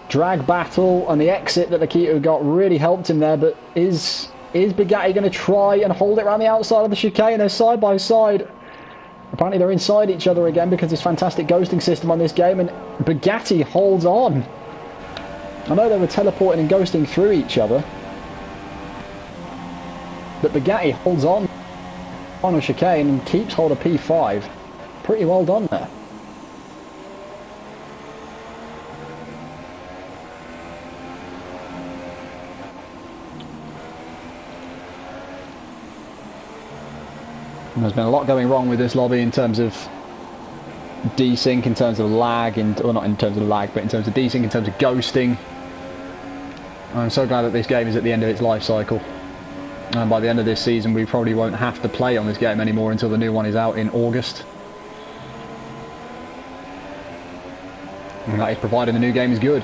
drag battle, and the exit that Lakitu got really helped him there, but is Bugatti going to try and hold it around the outside of the chicane? They're side by side. Apparently they're inside each other again because there's fantastic ghosting system on this game, and Bugatti holds on. I know they were teleporting and ghosting through each other, but Bugatti holds on. final chicane and keeps hold of P5. Pretty well done there. And there's been a lot going wrong with this lobby in terms of desync, in terms of lag, well, not in terms of lag, but in terms of desync, in terms of ghosting. I'm so glad that this game is at the end of its life cycle. And by the end of this season, we probably won't have to play on this game anymore until the new one is out in August. And that is providing the new game is good.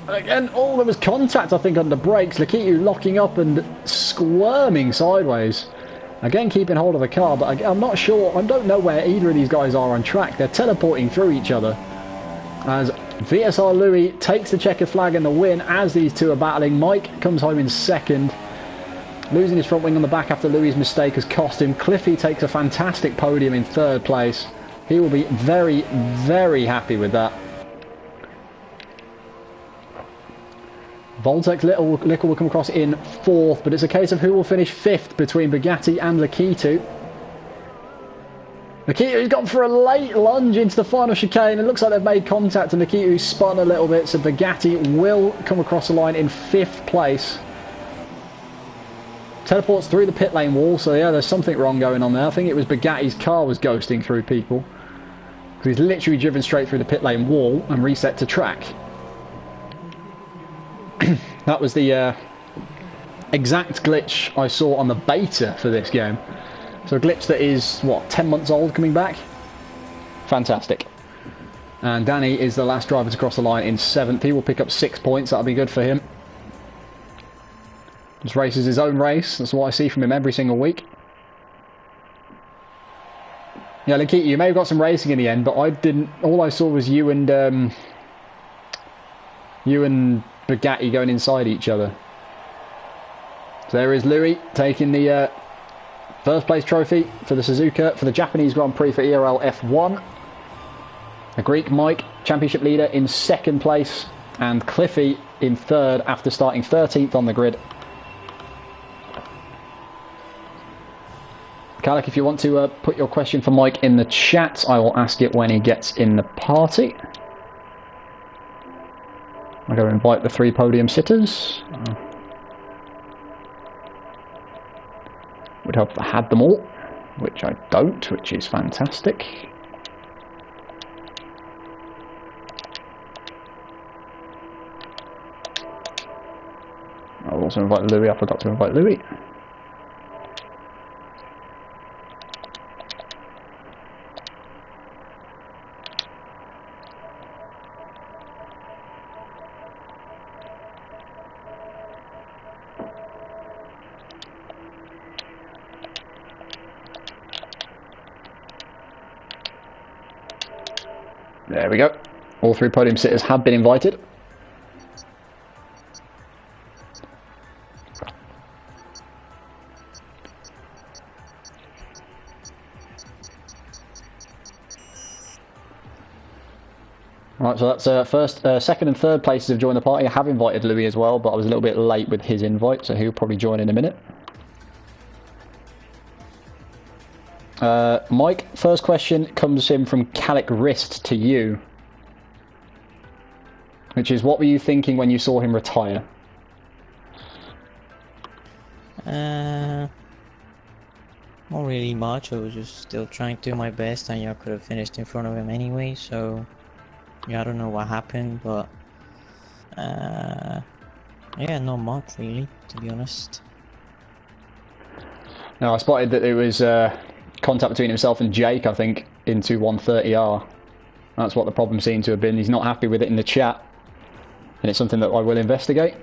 And again, there was contact, I think, on the brakes. Lakitu locking up and squirming sideways. Again, keeping hold of the car, but I'm not sure. I don't know where either of these guys are on track. They're teleporting through each other. As VSR Louis takes the checkered flag and the win as these two are battling. Mike comes home in second, losing his front wing on the back after Louis' mistake has cost him. Cliffy takes a fantastic podium in third place. He will be very, very happy with that. Voltex Little will come across in fourth, but it's a case of who will finish fifth between Bugatti and Lakitu. Lakitu's gone for a late lunge into the final chicane. It looks like they've made contact and Lakitu spun a little bit, so Bugatti will come across the line in fifth place. Teleports through the pit lane wall, so yeah, there's something wrong going on there. I think it was Bugatti's car was ghosting through people. He's literally driven straight through the pit lane wall and reset to track. That was the exact glitch I saw on the beta for this game. So a glitch that is, what, 10 months old coming back? Fantastic. And Danny is the last driver to cross the line in seventh. He will pick up 6 points. That'll be good for him. Just races his own race. That's what I see from him every single week. Yeah, Lakitu, you may have got some racing in the end, but I didn't. All I saw was you and Bugatti going inside each other. So there is Louis taking the first place trophy for the Suzuka, for the Japanese Grand Prix for Erl F1. The Greek Mike, championship leader, in second place, and Cliffy in third after starting 13th on the grid. Kalak, if you want to put your question for Mike in the chat, I will ask it when he gets in the party. I'm going to invite the 3 podium sitters. Would hope I had them all, which I don't, which is fantastic. I'll also invite Louis. I forgot to invite Louis. There we go. All 3 podium sitters have been invited. Right, so that's first, second and third places have joined the party. I have invited Louis as well, but I was a little bit late with his invite, so he'll probably join in a minute. Mike, first question comes in from Calic Wrist to you, which is, what were you thinking when you saw him retire?
Not really much. I was just still trying to do my best, and I could have finished in front of him anyway, so yeah, I don't know what happened, but yeah, not much really, to be honest.
Now, I spotted that there was contact between himself and Jake, I think, into 130R. That's what the problem seemed to have been. He's not happy with it in the chat, and it's something that I will investigate.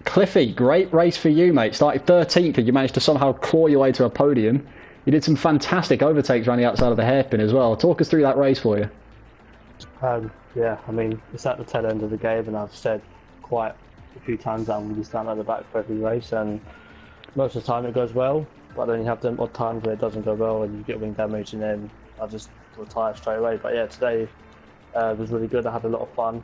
Cliffy, great race for you, mate. Started 13th and you managed to somehow claw your way to a podium. You did some fantastic overtakes around the outside of the hairpin as well. Talk us through that race for you.
Yeah, I mean, it's at the tail end of the game, and I've said quite a few times that I'm going to stand at the back for every race, and most of the time it goes well, but then you have them odd times where it doesn't go well and you get wing damage, and then I just retire straight away. But yeah, today was really good. I had a lot of fun.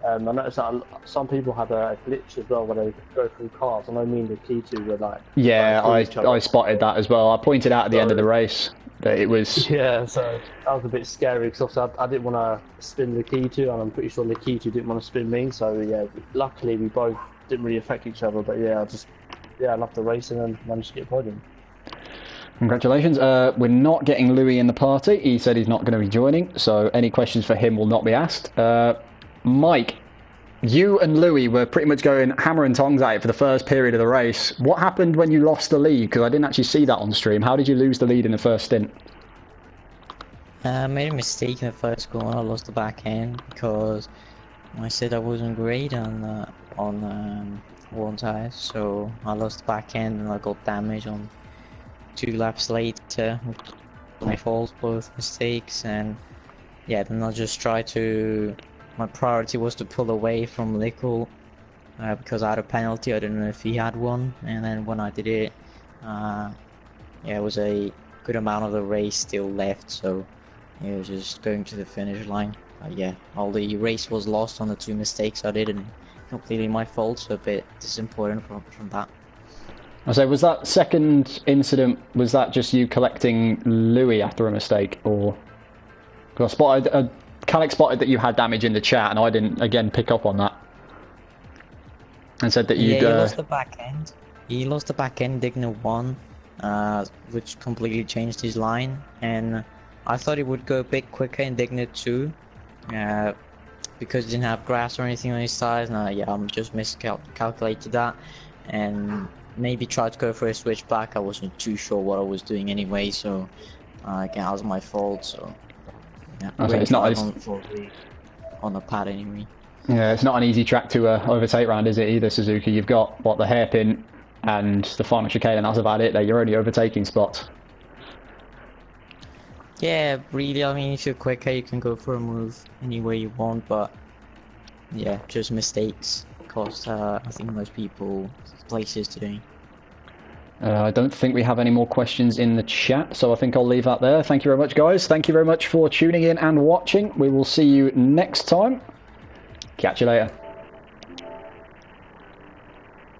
I noticed that some people had a glitch as well where they go through cars. I know me and the K2 were like...
Yeah,
like, through each
I
other.
spotted that as well. I pointed out at the end of the race that it was...
Yeah, so that was a bit scary because I didn't want to spin the K2, and I'm pretty sure the K2 didn't want to spin me. So yeah, luckily we both didn't really affect each other. But yeah, I loved the racing and managed to get a podium.
Congratulations. We're not getting Louis in the party. He said he's not going to be joining, so any questions for him will not be asked. Mike, you and Louis were pretty much going hammer and tongs at it for the first period of the race. What happened when you lost the lead? Because I didn't actually see that on stream. How did you lose the lead in the first stint?
I made a mistake in the first corner. I lost the back end because I said I wasn't great on one tire, so I lost the back end and I got damage on 2 laps later. My fault, both mistakes, and yeah, then I just tried to. My priority was to pull away from Lickle because I had a penalty. I didn't know if he had one, and then when I did it, yeah, it was a good amount of the race still left, so it was just going to the finish line. Yeah, all the race was lost on the 2 mistakes I did, and completely my fault, so a bit disappointed from that.
I say, was that second incident, was that just you collecting Louis after a mistake, or... Because I spotted... Calix spotted that you had damage in the chat, and I didn't, again, pick up on that. And said that you'd...
Yeah, he lost the back end. He lost the back end, Digna 1, which completely changed his line, and I thought it would go a bit quicker in Digna 2, because he didn't have grass or anything on his tires, and yeah, I'm just miscalculated that, and maybe tried to go for a switch back. I wasn't too sure what I was doing anyway, so again, that was my fault, so... Yeah,
okay, it's not
on the pad anyway.
Yeah, it's not an easy track to overtake round, is it, either, Suzuki? You've got, what, the hairpin and the final chicane, and that's about it. They're your only overtaking spots.
Yeah, really, I mean, if you're quicker, you can go for a move any way you want, but yeah, just mistakes cost, I think, most people places today.
I don't think we have any more questions in the chat, so I think I'll leave that there. Thank you very much, guys. Thank you very much for tuning in and watching. We will see you next time. Catch you later.